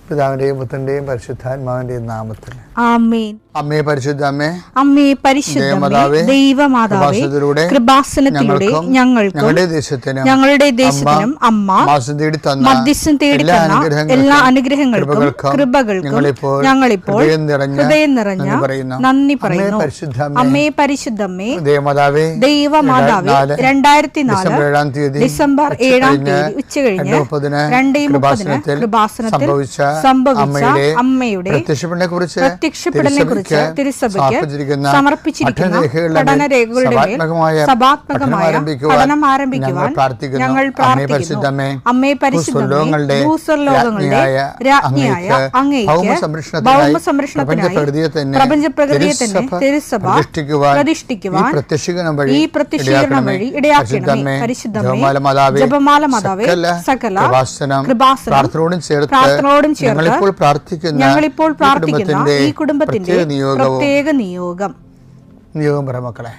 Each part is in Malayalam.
പിതാവിന്റെയും പുത്രന്റെയും പരിശുദ്ധാത്മാവിന്റെയും നാമത്തിൽ ആമേൻ. അമ്മേ പരിശുദ്ധ അമ്മേ, അമ്മേ പരിശുദ്ധമേ, ദൈവമാതാവേ, കൃപാസനത്തിലൂടെ ഞങ്ങളുടെ ദേശത്തിനും അമ്മ മധ്യസ്ഥം തേടി തന്ന എല്ലാ അനുഗ്രഹങ്ങൾക്കും കൃപകൾക്കും ഞങ്ങളിപ്പോൾ ഹൃദയം നിറഞ്ഞ നന്ദി പറയുന്നു. അമ്മേ പരിശുദ്ധമേ, ദൈവമാതാവേ, 2004 ഡിസംബർ 7 ഉച്ചകഴിഞ്ഞ് 2:30 കൃപാസനത്തിൽ സംഭവിച്ച അമ്മയുടെ പ്രത്യക്ഷപ്പെടലിനെ കുറിച്ച് തിരുസഭയ്ക്ക് സമർപ്പിച്ചിരിക്കുന്ന പഠനരേഖകളുടെ മേൽ സഭാത്മകമായ പഠനം ആരംഭിക്കുവാൻ ഞങ്ങൾ പ്രാർത്ഥിക്കുന്നു. അമ്മേ പരിശുദ്ധമേ, ഭൂസ്വർലോകങ്ങളുടെ രാജ്ഞിയായ അങ്ങേയ്ക്ക് ഭൗമസംരക്ഷണത്തിനായി പ്രപഞ്ചപ്രകൃതിയെ തന്നെ തിരുസഭ പ്രതിഷ്ഠിക്കുവാൻ ഈ പ്രത്യക്ഷീകരണം വഴി ഇടയാക്കണമേ. പരിശുദ്ധമേ, ജപമാല മാതാവേ, സകല കൃപാസനം പ്രാർത്ഥനയോടും ചേർത്ത് ഞങ്ങളിപ്പോൾ പ്രാർത്ഥിക്കുന്ന ഈ കുടുംബത്തിന്റെ പ്രത്യേക നിയോഗം പറ മക്കളെ.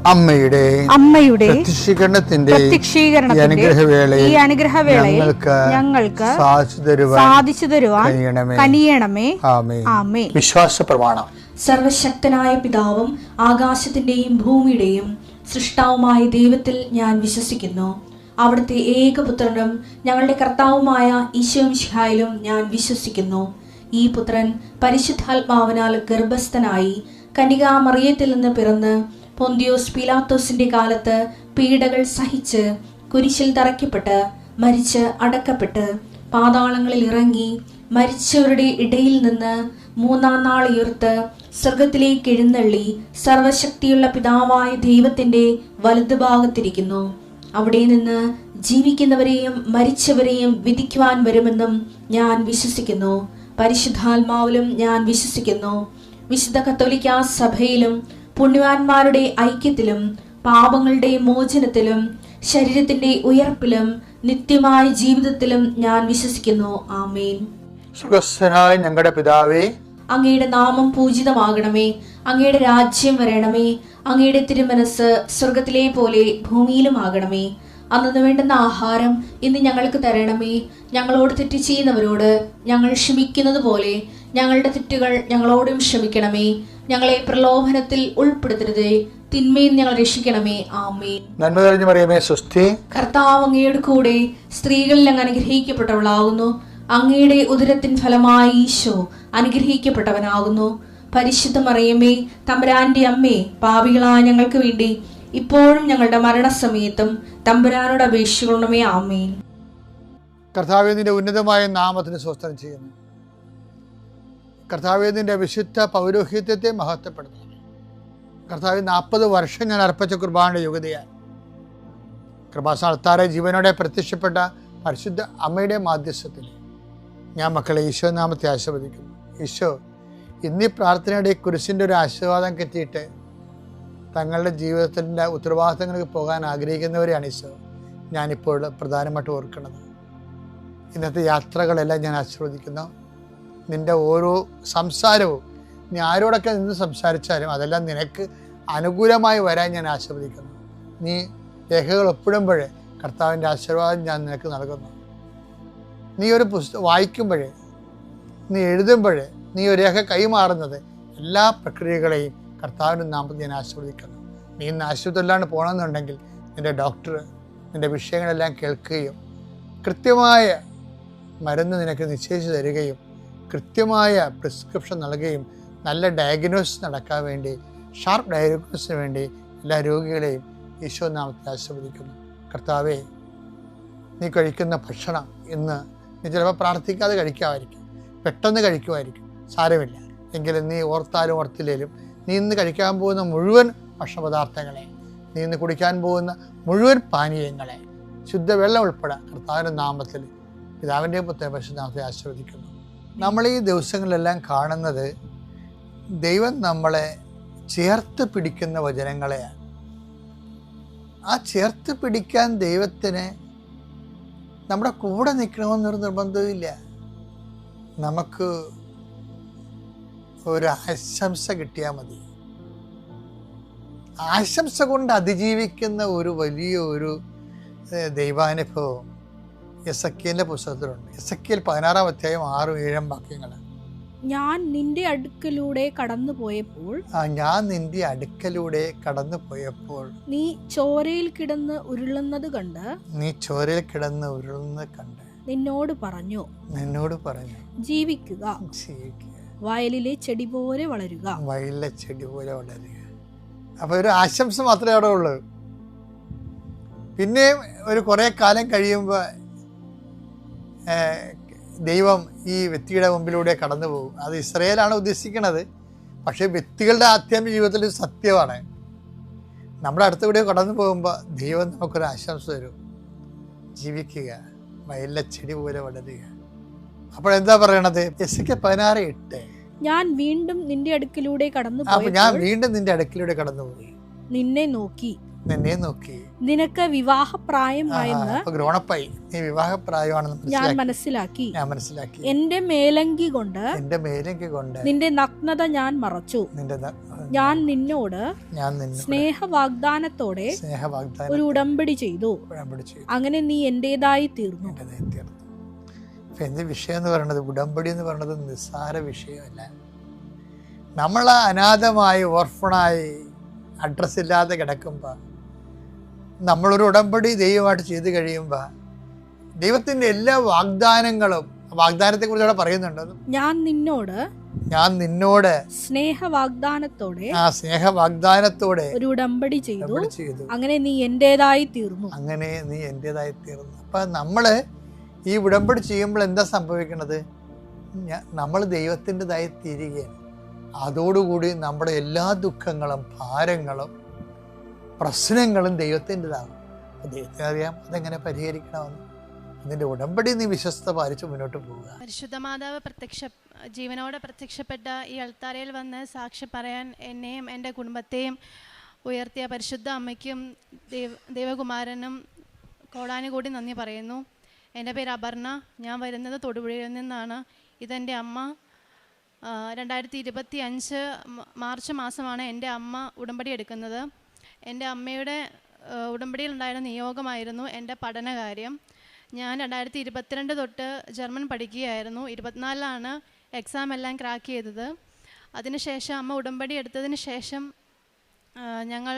അമ്മയുടെ പ്രത്യക്ഷീകരണത്തിന്റെ ഈ അനുഗ്രഹവേളയിൽ ഞങ്ങൾക്ക് സാധിച്ചു തരുവാൻ കനിയണമേ. ആമേൻ. വിശ്വാസ പ്രമാണം. സർവശക്തനായ പിതാവും ആകാശത്തിന്റെയും ഭൂമിയുടെയും സൃഷ്ടാവുമായ ദൈവത്തിൽ ഞാൻ വിശ്വസിക്കുന്നു. അവിടുത്തെ ഏകപുത്രനും ഞങ്ങളുടെ കർത്താവുമായ ഈശോമിശിഹായിലും ഞാൻ വിശ്വസിക്കുന്നു. ഈ പുത്രൻ പരിശുദ്ധാത്മാവിനാൽ ഗർഭസ്ഥനായി കന്യകാമറിയത്തിൽ നിന്ന് പിറന്ന് പൊന്തിയോസ് പീലാത്തോസിന്റെ കാലത്ത് പീഡകൾ സഹിച്ച് കുരിശിൽ തറയ്ക്കപ്പെട്ട് മരിച്ച് അടക്കപ്പെട്ട് പാതാളങ്ങളിൽ ഇറങ്ങി മരിച്ചവരുടെ ഇടയിൽ നിന്ന് 3-ാം നാൾ ഉയർത്ത് സ്വർഗത്തിലേക്ക് എഴുന്നള്ളി സർവശക്തിയുള്ള പിതാവായ ദൈവത്തിന്റെ വലതുഭാഗത്തിരിക്കുന്നു. അവിടെ നിന്ന് ജീവിക്കുന്നവരെയും മരിച്ചവരെയും വിധിക്കുവാൻ വരുമെന്നും ഞാൻ വിശ്വസിക്കുന്നു. പരിശുദ്ധാത്മാവിലും ഞാൻ വിശ്വസിക്കുന്നു. വിശുദ്ധ കത്തോലിക്കാ സഭയിലും പുണ്യവാന്മാരുടെ ഐക്യത്തിലും പാപങ്ങളുടെ മോചനത്തിലും ശരീരത്തിന്റെ ഉയർപ്പിലും നിത്യമായ ജീവിതത്തിലും ഞാൻ വിശ്വസിക്കുന്നു. ആമേൻ. സുഖസ്ഥനായ ഞങ്ങളുടെ പിതാവേ, അങ്ങയുടെ നാമം പൂജിതമാകണമേ. അങ്ങയുടെ രാജ്യം വരണമേ. അങ്ങയുടെ തിരുമനസ് സ്വർഗത്തിലെ പോലെ ഭൂമിയിലും ആകണമേ. അന്നു വേണ്ടുന്ന ആഹാരം ഇന്ന് ഞങ്ങൾക്ക് തരണമേ. ഞങ്ങളോട് തെറ്റ് ചെയ്യുന്നവരോട് ഞങ്ങൾ ക്ഷമിക്കുന്നത് പോലെ ഞങ്ങളുടെ തെറ്റുകൾ ഞങ്ങളോടും ക്ഷമിക്കണമേ. ഞങ്ങളെ പ്രലോഭനത്തിൽ ഉൾപ്പെടുത്തരുതേ, തിന്മയിൽ ഞങ്ങൾ രക്ഷിക്കണമേ. ആമേൻ. നന്മ നിറഞ്ഞ മറിയമേ, സ്വസ്തി. കർത്താവ് അങ്ങയുടെ കൂടെ സ്ത്രീകളിൽ അങ്ങ് അനുഗ്രഹിക്കപ്പെട്ടവളാകുന്നു. അങ്ങയുടെ ഉദരത്തിൻ ഫലമായി ഈശോ അനുഗ്രഹിക്കപ്പെട്ടവനാകുന്നു. പരിശുദ്ധ മറിയമേ, തമ്പുരാന്റെ അമ്മേ, പാപികളായ ഞങ്ങൾക്ക് വേണ്ടി ഇപ്പോഴും ഞങ്ങളുടെ മരണസമയത്തും തമ്പുരാനോട് അപേക്ഷിക്കണമേ. ആമേൻ. കർത്താവേ, നിന്റെ ഉന്നതമായ നാമത്തിന് സ്വസ്ത്രം ചെയ്യുന്നു. കർത്താവേ, നിന്റെ വിശുദ്ധ പൗരോഹിത്യത്തെ മഹത്വപ്പെടുത്തുന്നു. കർത്താവ് 40 വർഷം ഞാൻ അർപ്പിച്ച കുർബാനയുടെ യോഗ്യതയായി കൃപാസനത്താറെ ജീവനോടെ പ്രത്യക്ഷപ്പെട്ട പരിശുദ്ധ അമ്മയുടെ മാധ്യസ്ഥത്തിൽ ഞാൻ മക്കളെ ഈശോ നാമത്തെ ആശീർവദിക്കുന്നു. ഈശോ ഇന്നീ പ്രാർത്ഥനയുടെ കുരിശിൻ്റെ ഒരു ആശീർവാദം കിട്ടിയിട്ട് തങ്ങളുടെ ജീവിതത്തിൻ്റെ ഉത്തരവാദിത്തങ്ങൾക്ക് പോകാൻ ആഗ്രഹിക്കുന്നവരെയാണ് ഈശോ ഞാനിപ്പോൾ പ്രധാനമായിട്ട് ഓർക്കുന്നത്. ഇന്നത്തെ യാത്രകളെല്ലാം ഞാൻ ആശീർവദിക്കുന്നു. നിൻ്റെ ഓരോ സംസാരവും നീ ആരോടൊക്കെ നിന്ന് സംസാരിച്ചാലും അതെല്ലാം നിനക്ക് അനുകൂലമായി വരാൻ ഞാൻ ആശീർവദിക്കുന്നു. നീ രേഖകൾ ഒപ്പിടുമ്പോഴേ കർത്താവിൻ്റെ ആശീർവാദം ഞാൻ നിനക്ക് നൽകുന്നു. നീ ഒരു പുസ്തകം വായിക്കുമ്പോഴേ, നീ എഴുതുമ്പോഴേ, നീ ഒരു രേഖ കൈമാറുന്നത് എല്ലാ പ്രക്രിയകളെയും കർത്താവിൻ്റെ നാമത്തിൽ ഞാൻ ആശീർവദിക്കുന്നു. നീ ഇന്ന് ആശുപത്രിയിലാണ് പോകണമെന്നുണ്ടെങ്കിൽ നിൻ്റെ ഡോക്ടർ നിൻ്റെ വിഷയങ്ങളെല്ലാം കേൾക്കുകയും കൃത്യമായ മരുന്ന് നിനക്ക് നിശ്ചയിച്ചു തരികയും കൃത്യമായ പ്രിസ്ക്രിപ്ഷൻ നൽകുകയും നല്ല ഡയഗ്നോസിസ് നടക്കാൻ വേണ്ടി, ഷാർപ്പ് ഡയഗ്നോസിന് വേണ്ടി എല്ലാ രോഗികളെയും ഈശോ നാമത്തിൽ ആശീർവദിക്കുന്നു. കർത്താവേ, നീ കഴിക്കുന്ന ഭക്ഷണം ഇന്ന് നീ ചിലപ്പോൾ പ്രാർത്ഥിക്കാതെ കഴിക്കാമായിരിക്കും, പെട്ടെന്ന് കഴിക്കുമായിരിക്കും, സാരമില്ല. എങ്കിലും നീ ഓർത്താലും ഓർത്തില്ലേലും നീ ഇന്ന് കഴിക്കാൻ പോകുന്ന മുഴുവൻ ഭക്ഷണപദാർത്ഥങ്ങളെ, നീ ഇന്ന് കുടിക്കാൻ പോകുന്ന മുഴുവൻ പാനീയങ്ങളെ, ശുദ്ധവെള്ളം ഉൾപ്പെടെ കർത്താവിൻ്റെ നാമത്തിൽ പിതാവിൻ്റെയും പുത്രൻ്റെയും പരിശുദ്ധനാമത്തെ ആശീർവദിക്കുന്നു. നമ്മൾ ഈ ദിവസങ്ങളിലെല്ലാം കാണുന്നത് ദൈവം നമ്മളെ ചേർത്ത് പിടിക്കുന്ന വചനങ്ങളെയാണ്. ആ ചേർത്ത് പിടിക്കാൻ ദൈവത്തിന് നമ്മുടെ കൂടെ നിൽക്കണമെന്നൊരു നിർബന്ധമില്ല. നമുക്ക് ഒരു ആശംസ കിട്ടിയാൽ മതി. ആശംസ കൊണ്ട് അതിജീവിക്കുന്ന ഒരു വലിയ ഒരു ദൈവാനുഭവം എസെക്കിയേലിന്റെ പുസ്തകത്തിലുണ്ട്. എസെക്കിയേൽ 16-ാം അധ്യായം 6-7 വാക്യങ്ങൾ. ഞാൻ നിന്റെ അടുക്കലൂടെ കടന്നു പോയപ്പോൾ നീ ചോരയിൽ കിടന്ന് ഉരുളുന്നത് കണ്ട് നിന്നോട് പറഞ്ഞു ജീവിക്കുക, വയലിലെ ചെടി പോലെ വളരുക. അപ്പൊ ഒരു ആശംസ മാത്രമേ അവിടെ ഉള്ളൂ. പിന്നെ ഒരു കുറെ കാലം കഴിയുമ്പോൾ ദൈവം ഈ വ്യക്തിയുടെ മുമ്പിലൂടെ കടന്നു പോകും. അത് ഇസ്രയേലാണ് ഉദ്ദേശിക്കുന്നത്. പക്ഷേ വ്യക്തികളുടെ ആധ്യാത്മിക ജീവിതത്തിൽ സത്യമാണ്. നമ്മുടെ അടുത്തുകൂടെ കടന്നു പോകുമ്പോൾ ദൈവം നമുക്കൊരു ആശംസ തരും. ജീവിക്കുക, വയലിലെ ചെടി പോലെ വളരുക. അപ്പോഴെന്താ പറയണത്? എസെക്കിയേൽ 16:8. ഞാൻ വീണ്ടും നിന്റെ അടുക്കിലൂടെ കടന്നുപോയി, നിന്നെ നോക്കി നിനക്ക് വിവാഹപ്രായമായെന്ന് ഞാൻ മനസ്സിലാക്കി. എന്റെ മേലങ്കി കൊണ്ട് നിന്റെ നഗ്നത ഞാൻ മറച്ചു. ഞാൻ നിന്നോട് സ്നേഹവാഗ്ദാനത്തോടെ ഒരു ഉടമ്പടി ചെയ്തു. അങ്ങനെ നീ എന്റേതായി തീർന്നു. എന്ത് വിഷയം എന്ന് പറയുന്നത്, ഉടമ്പടി എന്ന് പറയുന്നത് നിസ്സാര വിഷയമല്ല. നമ്മൾ അനാഥമായി ഓർഫണായി അഡ്രസ് ഇല്ലാതെ കിടക്കുമ്പോൾ നമ്മളൊരു ഉടമ്പടി ദൈവമായിട്ട് ചെയ്ത് കഴിയുമ്പോൾ ദൈവത്തിൻ്റെ എല്ലാ വാഗ്ദാനങ്ങളും, വാഗ്ദാനത്തെ കുറിച്ച് അവിടെ പറയുന്നുണ്ട്. ഞാൻ നിന്നോട് സ്നേഹവാഗ്ദാനത്തോടെ ഒരു ഉടമ്പടി ചെയ്തു. അങ്ങനെ നീ എന്റേതായി തീർന്നു. അപ്പൊ നമ്മള് ഈ ഉടമ്പടി ചെയ്യുമ്പോൾ എന്താ സംഭവിക്കുന്നത്? നമ്മൾ ദൈവത്തിൻ്റെതായി തീരുകയാണ്. അതോടുകൂടി നമ്മുടെ എല്ലാ ദുഃഖങ്ങളും ഭാരങ്ങളും പ്രശ്നങ്ങളും ദൈവത്തിൻ്റെതാണ്. ദൈവത്തിന് അറിയാം അതെങ്ങനെ പരിഹരിക്കണമെന്ന്. അതിൻ്റെ ഉടമ്പടി നീ വിശ്വസ്ത പാലിച്ച് മുന്നോട്ട് പോവുക. പരിശുദ്ധ മാതാവ് ജീവനോടെ പ്രത്യക്ഷപ്പെട്ട ഈ അൾത്താരയിൽ വന്ന് സാക്ഷി പറയാൻ എന്നെയും എൻ്റെ കുടുംബത്തെയും ഉയർത്തിയ പരിശുദ്ധ അമ്മയ്ക്കും ദേവകുമാരനും കോടാനുകൂടി നന്ദി പറയുന്നു. എൻ്റെ പേര് അപർണ. ഞാൻ വരുന്നത് തൊടുപുഴയിൽ നിന്നാണ്. ഇതെൻ്റെ അമ്മ. 2025 മാർച്ച് മാസമാണ് എൻ്റെ അമ്മ ഉടമ്പടി എടുക്കുന്നത്. എൻ്റെ അമ്മയുടെ ഉടമ്പടിയിൽ ഉണ്ടായിരുന്ന നിയോഗമായിരുന്നു എൻ്റെ പഠനകാര്യം. ഞാൻ 2022 തൊട്ട് ജർമ്മൻ പഠിക്കുകയായിരുന്നു. 24-ലാണ് എക്സാം എല്ലാം ക്രാക്ക് ചെയ്തത്. അതിനുശേഷം അമ്മ ഉടമ്പടി എടുത്തതിന് ശേഷം ഞങ്ങൾ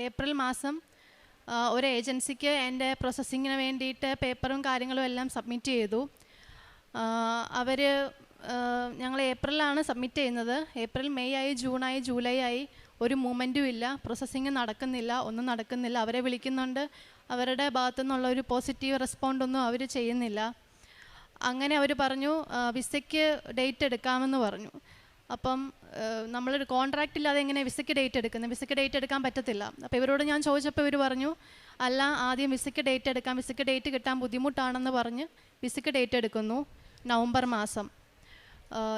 ഏപ്രിൽ മാസം ഒരു ഏജൻസിക്ക് എൻ്റെ പ്രോസസ്സിങ്ങിന് വേണ്ടിയിട്ട് പേപ്പറും കാര്യങ്ങളും എല്ലാം സബ്മിറ്റ് ചെയ്തു. ഞങ്ങൾ ഏപ്രിലാണ് സബ്മിറ്റ് ചെയ്യുന്നത്. ഏപ്രിൽ, മെയ് ആയി, ജൂണായി, ജൂലൈ ആയി, ഒരു മൂവ്മെൻറ്റും ഇല്ല. പ്രോസസ്സിങ് നടക്കുന്നില്ല, ഒന്നും നടക്കുന്നില്ല. അവരെ വിളിക്കുന്നുണ്ട്, അവരുടെ ഭാഗത്തു നിന്നുള്ള ഒരു പോസിറ്റീവ് റെസ്പോണ്ടൊന്നും അവർ ചെയ്യുന്നില്ല. അങ്ങനെ അവർ പറഞ്ഞു വിസയ്ക്ക് ഡേറ്റ് എടുക്കാമെന്ന് പറഞ്ഞു. അപ്പം നമ്മളൊരു കോൺട്രാക്റ്റ് ഇല്ലാതെ എങ്ങനെ വിസയ്ക്ക് ഡേറ്റ് എടുക്കുന്നത്? വിസയ്ക്ക് ഡേറ്റ് എടുക്കാൻ പറ്റത്തില്ല. അപ്പോൾ ഇവരോട് ഞാൻ ചോദിച്ചപ്പോൾ ഇവർ പറഞ്ഞു, അല്ല, ആദ്യം വിസയ്ക്ക് ഡേറ്റ് എടുക്കാം, വിസയ്ക്ക് ഡേറ്റ് കിട്ടാൻ ബുദ്ധിമുട്ടാണെന്ന് പറഞ്ഞ് വിസയ്ക്ക് ഡേറ്റ് എടുക്കുന്നു. നവംബർ മാസം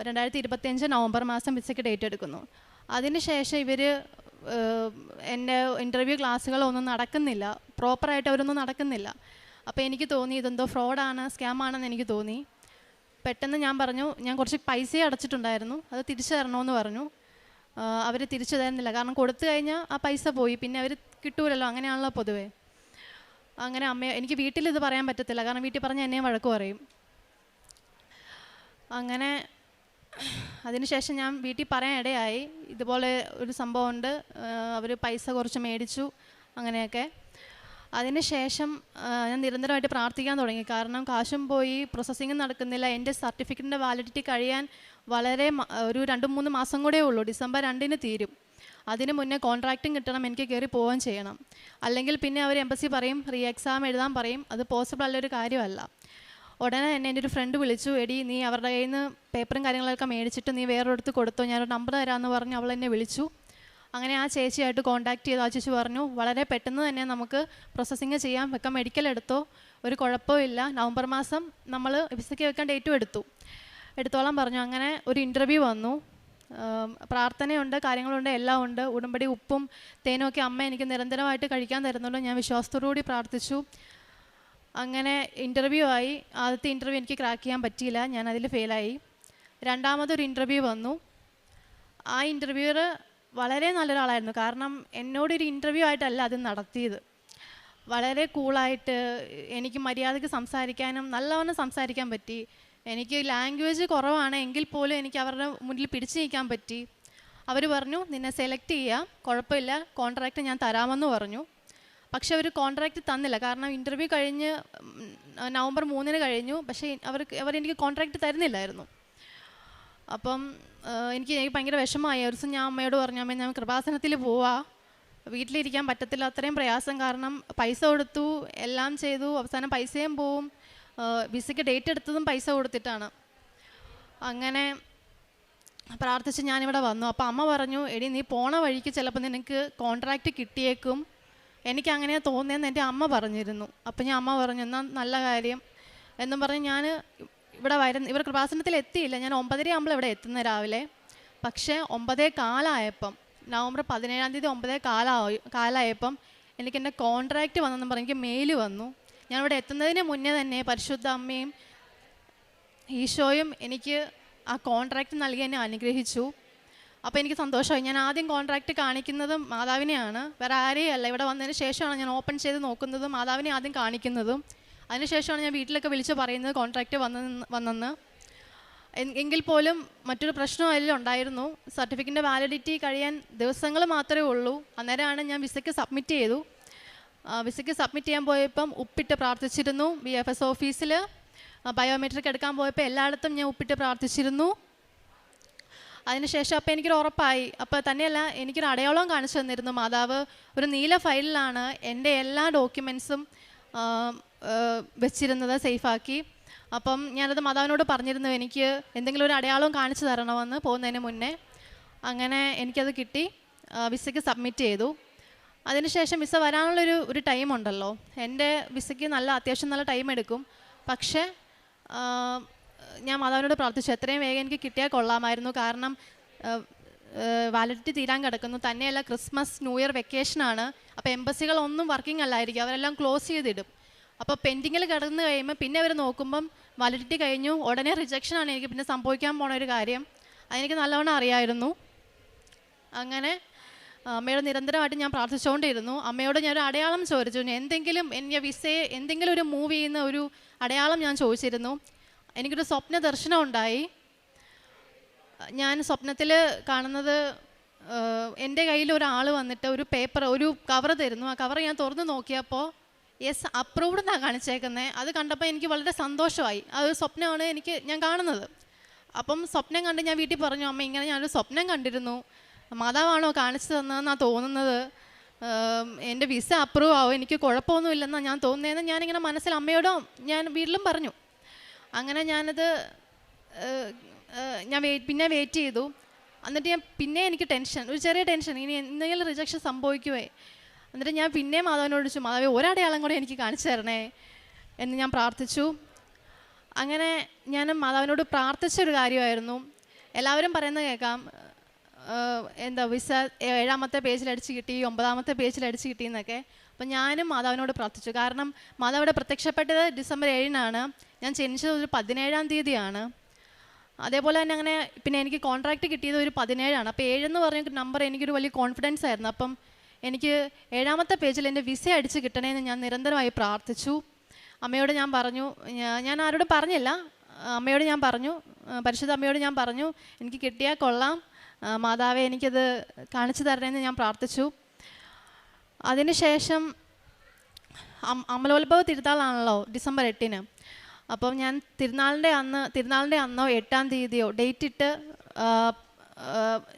2025 നവംബർ മാസം വിസയ്ക്ക് ഡേറ്റ് എടുക്കുന്നു. അതിനുശേഷം ഇവർ എൻ്റെ ഇൻ്റർവ്യൂ ക്ലാസ്സുകളൊന്നും നടക്കുന്നില്ല, പ്രോപ്പറായിട്ട് അവരൊന്നും നടക്കുന്നില്ല. അപ്പോൾ എനിക്ക് തോന്നി ഇതെന്തോ ഫ്രോഡാണ്, സ്കാമാണെന്ന് എനിക്ക് തോന്നി. പെട്ടെന്ന് ഞാൻ പറഞ്ഞു, ഞാൻ കുറച്ച് പൈസ അടച്ചിട്ടുണ്ടായിരുന്നു, അത് തിരിച്ചു തരണമെന്ന് പറഞ്ഞു. അവർ തിരിച്ചു തരുന്നില്ല. കാരണം കൊടുത്തു കഴിഞ്ഞാൽ ആ പൈസ പോയി, പിന്നെ അവർ കിട്ടൂലല്ലോ, അങ്ങനെയാണല്ലോ പൊതുവേ. അങ്ങനെ എനിക്ക് വീട്ടിൽ ഇത് പറയാൻ പറ്റത്തില്ല, കാരണം വീട്ടിൽ പറഞ്ഞാൽ എന്നെയും വഴക്ക് പറയും. അങ്ങനെ അതിനുശേഷം ഞാൻ വീട്ടിൽ പറയാൻ ഇടയായി, ഇതുപോലെ ഒരു സംഭവമുണ്ട്, അവർ പൈസ കുറച്ച് മേടിച്ചു അങ്ങനെയൊക്കെ. അതിനുശേഷം ഞാൻ നിരന്തരമായിട്ട് പ്രാർത്ഥിക്കാൻ തുടങ്ങി. കാരണം കാശും പോയി, പ്രോസസ്സിങ് നടക്കുന്നില്ല. എൻ്റെ സർട്ടിഫിക്കറ്റിൻ്റെ വാലിഡിറ്റി കഴിയാൻ വളരെ ഒരു 2-3 മാസം കൂടെ ഉള്ളൂ. ഡിസംബർ 2-ന് തീരും. അതിന് മുന്നേ കോൺട്രാക്റ്റും കിട്ടണം, എനിക്ക് കയറി പോവുകയും ചെയ്യണം. അല്ലെങ്കിൽ പിന്നെ അവർ എംബസി പറയും, റീ എക്സാം എഴുതാൻ പറയും. അത് പോസിബിൾ ഉള്ളൊരു കാര്യമല്ല. ഉടനെ തന്നെ എൻ്റെ ഒരു ഫ്രണ്ട് വിളിച്ചു, എടി നീ അവരുടെ കയ്യിൽ നിന്ന് പേപ്പറും കാര്യങ്ങളൊക്കെ മേടിച്ചിട്ട് നീ വേറൊരിടത്ത് കൊടുത്തോ, ഞാനൊരു നമ്പർ തരാമെന്ന് പറഞ്ഞ് അവൾ എന്നെ വിളിച്ചു. അങ്ങനെ ആ ചേച്ചിയായിട്ട് കോൺടാക്ട് ചെയ്തു. ആ ചേച്ചി പറഞ്ഞു, വളരെ പെട്ടെന്ന് തന്നെ നമുക്ക് പ്രോസസ്സിങ് ചെയ്യാം, വെക്കാം, മെഡിക്കൽ എടുത്തോ, ഒരു കുഴപ്പമില്ല, നവംബർ മാസം നമ്മൾ വിസയ്ക്ക് വെക്കാൻ ഡേറ്റും എടുത്തോളം പറഞ്ഞു. അങ്ങനെ ഒരു ഇൻ്റർവ്യൂ വന്നു. പ്രാർത്ഥനയുണ്ട്, കാര്യങ്ങളുണ്ട്, എല്ലാം ഉണ്ട്. ഉടമ്പടി ഉപ്പും തേനും ഒക്കെ അമ്മ എനിക്ക് നിരന്തരമായിട്ട് കഴിക്കാൻ തരുന്നുള്ളൂ. ഞാൻ വിശ്വാസത്തോടുകൂടി പ്രാർത്ഥിച്ചു. അങ്ങനെ ഇൻ്റർവ്യൂ ആയി. ആദ്യത്തെ ഇൻ്റർവ്യൂ എനിക്ക് ക്രാക്ക് ചെയ്യാൻ പറ്റിയില്ല, ഞാൻ അതിൽ ഫെയിലായി. രണ്ടാമതൊരു ഇൻ്റർവ്യൂ വന്നു. ആ ഇൻ്റർവ്യൂവർ വളരെ നല്ലൊരാളായിരുന്നു. കാരണം എന്നോടൊരു ഇൻ്റർവ്യൂ ആയിട്ടല്ല അത് നടത്തിയത്. വളരെ കൂളായിട്ട് എനിക്ക് മര്യാദയ്ക്ക് സംസാരിക്കാനും നല്ലവണ്ണം സംസാരിക്കാൻ പറ്റി. എനിക്ക് ലാംഗ്വേജ് കുറവാണ് എങ്കിൽ പോലും എനിക്ക് അവരുടെ മുന്നിൽ പിടിച്ചു നിൽക്കാൻ പറ്റി. അവർ പറഞ്ഞു, നിന്നെ സെലക്ട് ചെയ്യാം, കുഴപ്പമില്ല, കോൺട്രാക്റ്റ് ഞാൻ തരാമെന്ന് പറഞ്ഞു. പക്ഷെ അവർ കോൺട്രാക്റ്റ് തന്നില്ല. കാരണം ഇൻ്റർവ്യൂ കഴിഞ്ഞ് നവംബർ 3-ന് കഴിഞ്ഞു. പക്ഷേ അവരെനിക്ക് കോൺട്രാക്റ്റ് തരുന്നില്ലായിരുന്നു. അപ്പം എനിക്ക് ഭയങ്കര വിഷമമായി. ഒരു ദിവസം ഞാൻ അമ്മയോട് പറഞ്ഞു, അമ്മ ഞാൻ കൃപാസനത്തിൽ പോവാ, വീട്ടിലിരിക്കാൻ പറ്റത്തില്ല, അത്രയും പ്രയാസം. കാരണം പൈസ കൊടുത്തു, എല്ലാം ചെയ്തു, അവസാനം പൈസയും പോവും. വിസയ്ക്ക് ഡേറ്റ് എടുത്തതും പൈസ കൊടുത്തിട്ടാണ്. അങ്ങനെ പ്രാർത്ഥിച്ച് ഞാനിവിടെ വന്നു. അപ്പോൾ അമ്മ പറഞ്ഞു, എടി നീ പോണ വഴിക്ക് ചിലപ്പോൾ നിനക്ക് കോൺട്രാക്റ്റ് കിട്ടിയേക്കും, എനിക്കങ്ങനെയാണ് തോന്നിയെന്ന് എൻ്റെ അമ്മ പറഞ്ഞിരുന്നു. അപ്പം ഞാൻ അമ്മ പറഞ്ഞു, എന്നാൽ നല്ല കാര്യം എന്നും പറഞ്ഞ് ഞാൻ ഇവിടെ ഇവർ കൃപാസനത്തിൽ എത്തിയില്ല. ഞാൻ 9:30 ആകുമ്പോൾ ഇവിടെ എത്തുന്നത് രാവിലെ. പക്ഷേ 9:15 നവംബർ 17-ാം തീയതി 9:15 എനിക്ക് എൻ്റെ കോൺട്രാക്റ്റ് വന്നെന്ന് പറഞ്ഞ് എനിക്ക് മെയിൽ വന്നു. ഞാൻ ഇവിടെ എത്തുന്നതിന് മുന്നേ തന്നെ പരിശുദ്ധ അമ്മയും ഈശോയും എനിക്ക് ആ കോൺട്രാക്റ്റ് നൽകി എന്നെ അനുഗ്രഹിച്ചു. അപ്പോൾ എനിക്ക് സന്തോഷമായി. ഞാൻ ആദ്യം കോൺട്രാക്റ്റ് കാണിക്കുന്നതും മാതാവിനെയാണ്, വേറെ ആരെയും അല്ല. ഇവിടെ വന്നതിന് ശേഷമാണ് ഞാൻ ഓപ്പൺ ചെയ്ത് നോക്കുന്നതും മാതാവിനെ ആദ്യം കാണിക്കുന്നതും. അതിനുശേഷമാണ് ഞാൻ വീട്ടിലൊക്കെ വിളിച്ച് പറയുന്നത് കോൺട്രാക്റ്റ് വന്നെന്ന്. എങ്കിൽ പോലും മറ്റൊരു പ്രശ്നം അതിൽ ഉണ്ടായിരുന്നു. സർട്ടിഫിക്കറ്റിൻ്റെ വാലിഡിറ്റി കഴിയാൻ ദിവസങ്ങൾ മാത്രമേ ഉള്ളൂ. അന്നേരമാണ് ഞാൻ വിസയ്ക്ക് സബ്മിറ്റ് ചെയ്തു. വിസയ്ക്ക് സബ്മിറ്റ് ചെയ്യാൻ പോയപ്പം ഉപ്പിട്ട് പ്രാർത്ഥിച്ചിരുന്നു. BFS ഓഫീസിൽ ബയോമെട്രിക് എടുക്കാൻ പോയപ്പോൾ എല്ലായിടത്തും ഞാൻ ഉപ്പിട്ട് പ്രാർത്ഥിച്ചിരുന്നു. അതിനുശേഷം അപ്പോൾ എനിക്കൊരു ഉറപ്പായി. അപ്പോൾ തന്നെയല്ല, എനിക്കൊരു അടയാളവും കാണിച്ചു തന്നിരുന്നു മാതാവ്. ഒരു നീല ഫയലിലാണ് എൻ്റെ എല്ലാ ഡോക്യുമെൻസും വെച്ചിരുന്നത്, സേഫാക്കി. അപ്പം ഞാനത് മാതാവിനോട് പറഞ്ഞിരുന്നു, എനിക്ക് എന്തെങ്കിലും ഒരു അടയാളവും കാണിച്ചു തരണമെന്ന് പോകുന്നതിന് മുന്നേ. അങ്ങനെ എനിക്കത് കിട്ടി. വിസയ്ക്ക് സബ്മിറ്റ് ചെയ്തു. അതിനുശേഷം വിസ വരാനുള്ളൊരു ടൈമുണ്ടല്ലോ. എൻ്റെ വിസയ്ക്ക് അത്യാവശ്യം നല്ല ടൈം എടുക്കും. പക്ഷേ ഞാൻ മാതാവിനോട് പ്രാർത്ഥിച്ചു, എത്രയും വേഗം എനിക്ക് കിട്ടിയാൽ കൊള്ളാമായിരുന്നു. കാരണം വാലിഡിറ്റി തീരാൻ കിടക്കുന്നു. തന്നെയല്ല, ക്രിസ്മസ് ന്യൂ ഇയർ വെക്കേഷനാണ്. അപ്പോൾ എംബസികളൊന്നും വർക്കിംഗ് അല്ലായിരിക്കും, അവരെല്ലാം ക്ലോസ് ചെയ്തിടും. അപ്പോൾ പെൻഡിങ്ങിൽ കിടന്ന് കഴിയുമ്പോൾ പിന്നെ അവർ നോക്കുമ്പം വാലിഡിറ്റി കഴിഞ്ഞു, ഉടനെ റിജക്ഷനാണ് എനിക്ക് പിന്നെ സംഭവിക്കാൻ പോണ ഒരു കാര്യം. അതെനിക്ക് നല്ലവണ്ണം അറിയായിരുന്നു. അങ്ങനെ അമ്മയോട് നിരന്തരമായിട്ട് ഞാൻ പ്രാർത്ഥിച്ചുകൊണ്ടിരുന്നു. അമ്മയോട് ഞാനൊരു അടയാളം ചോദിച്ചു, എന്തെങ്കിലും എന്തെങ്കിലും ഒരു മൂവ് ചെയ്യുന്ന ഒരു അടയാളം ഞാൻ ചോദിച്ചിരുന്നു. എനിക്കൊരു സ്വപ്ന ദർശനം ഉണ്ടായി. ഞാൻ സ്വപ്നത്തിൽ കാണുന്നത്, എൻ്റെ കയ്യിൽ ഒരാൾ വന്നിട്ട് ഒരു കവർ തരുന്നു. ആ കവർ ഞാൻ തുറന്ന് നോക്കിയപ്പോൾ യെസ് അപ്രൂവ്ഡ് എന്നാണ് കാണിച്ചേക്കുന്നത്. അത് കണ്ടപ്പോൾ എനിക്ക് വളരെ സന്തോഷമായി. അതൊരു സ്വപ്നമാണ് ഞാൻ കാണുന്നത്. അപ്പം സ്വപ്നം കണ്ട് ഞാൻ വീട്ടിൽ പറഞ്ഞു, അമ്മ ഇങ്ങനെ ഞാനൊരു സ്വപ്നം കണ്ടിരുന്നു, മാതാവാണോ കാണിച്ചു തന്നതെന്നാണ് തോന്നുന്നത്, എൻ്റെ വിസ അപ്രൂവ് ആവും, എനിക്ക് കുഴപ്പമൊന്നുമില്ലെന്നാണ് ഞാൻ തോന്നുന്നതെന്ന് ഞാനിങ്ങനെ മനസ്സിൽ അമ്മയോടും ഞാൻ വീട്ടിലും പറഞ്ഞു. അങ്ങനെ ഞാനത് പിന്നെ വെയിറ്റ് ചെയ്തു. എന്നിട്ട് പിന്നെ എനിക്ക് ഒരു ചെറിയ ടെൻഷൻ, ഇനി എന്തെങ്കിലും റിജക്ഷൻ സംഭവിക്കുമേ. എന്നിട്ട് ഞാൻ പിന്നെ മാതാവിനോട് ചോദിച്ചു, മാതാവേ ഒരടയാളം കൂടെ എനിക്ക് കാണിച്ചു തരണേ എന്ന് ഞാൻ പ്രാർത്ഥിച്ചു. അങ്ങനെ ഞാൻ മാതാവിനോട് പ്രാർത്ഥിച്ചൊരു കാര്യമായിരുന്നു. എല്ലാവരും പറയുന്നത് കേൾക്കാം, വിസ 7-ാമത്തെ പേജിൽ അടിച്ച് കിട്ടി, 9-ാമത്തെ പേജിൽ അടിച്ച് കിട്ടിയെന്നൊക്കെ. അപ്പം ഞാനും മാതാവിനോട് പ്രാർത്ഥിച്ചു. കാരണം മാതാവിടെ പ്രത്യക്ഷപ്പെട്ടത് ഡിസംബർ 7-നാണ്, ഞാൻ ജനിച്ചത് ഒരു 17-ാം തീയതിയാണ്. അതേപോലെ തന്നെ അങ്ങനെ പിന്നെ എനിക്ക് കോൺട്രാക്റ്റ് കിട്ടിയത് ഒരു 17-ആണ്. അപ്പോൾ 7 എന്ന് പറഞ്ഞ നമ്പർ എനിക്കൊരു വലിയ കോൺഫിഡൻസ് ആയിരുന്നു. അപ്പം എനിക്ക് 7-ാമത്തെ പേജിൽ എൻ്റെ വിസ അടിച്ച് കിട്ടണേന്ന് ഞാൻ നിരന്തരമായി പ്രാർത്ഥിച്ചു. അമ്മയോട് ഞാൻ പറഞ്ഞു, ഞാൻ ആരോടും പറഞ്ഞില്ല, അമ്മയോട് ഞാൻ പറഞ്ഞു, പരിശുദ്ധ അമ്മയോട് ഞാൻ പറഞ്ഞു, എനിക്ക് കിട്ടിയാൽ കൊള്ളാം മാതാവേ, എനിക്കത് കാണിച്ചു തരണേന്ന് ഞാൻ പ്രാർത്ഥിച്ചു. അതിനുശേഷം അമലോത്ഭവ തിരുനാളാണല്ലോ ഡിസംബർ 8-ന്. അപ്പം ഞാൻ തിരുനാളിൻ്റെ അന്നോ 8-ാം തീയതിയോ ഡേറ്റ് ഇട്ട്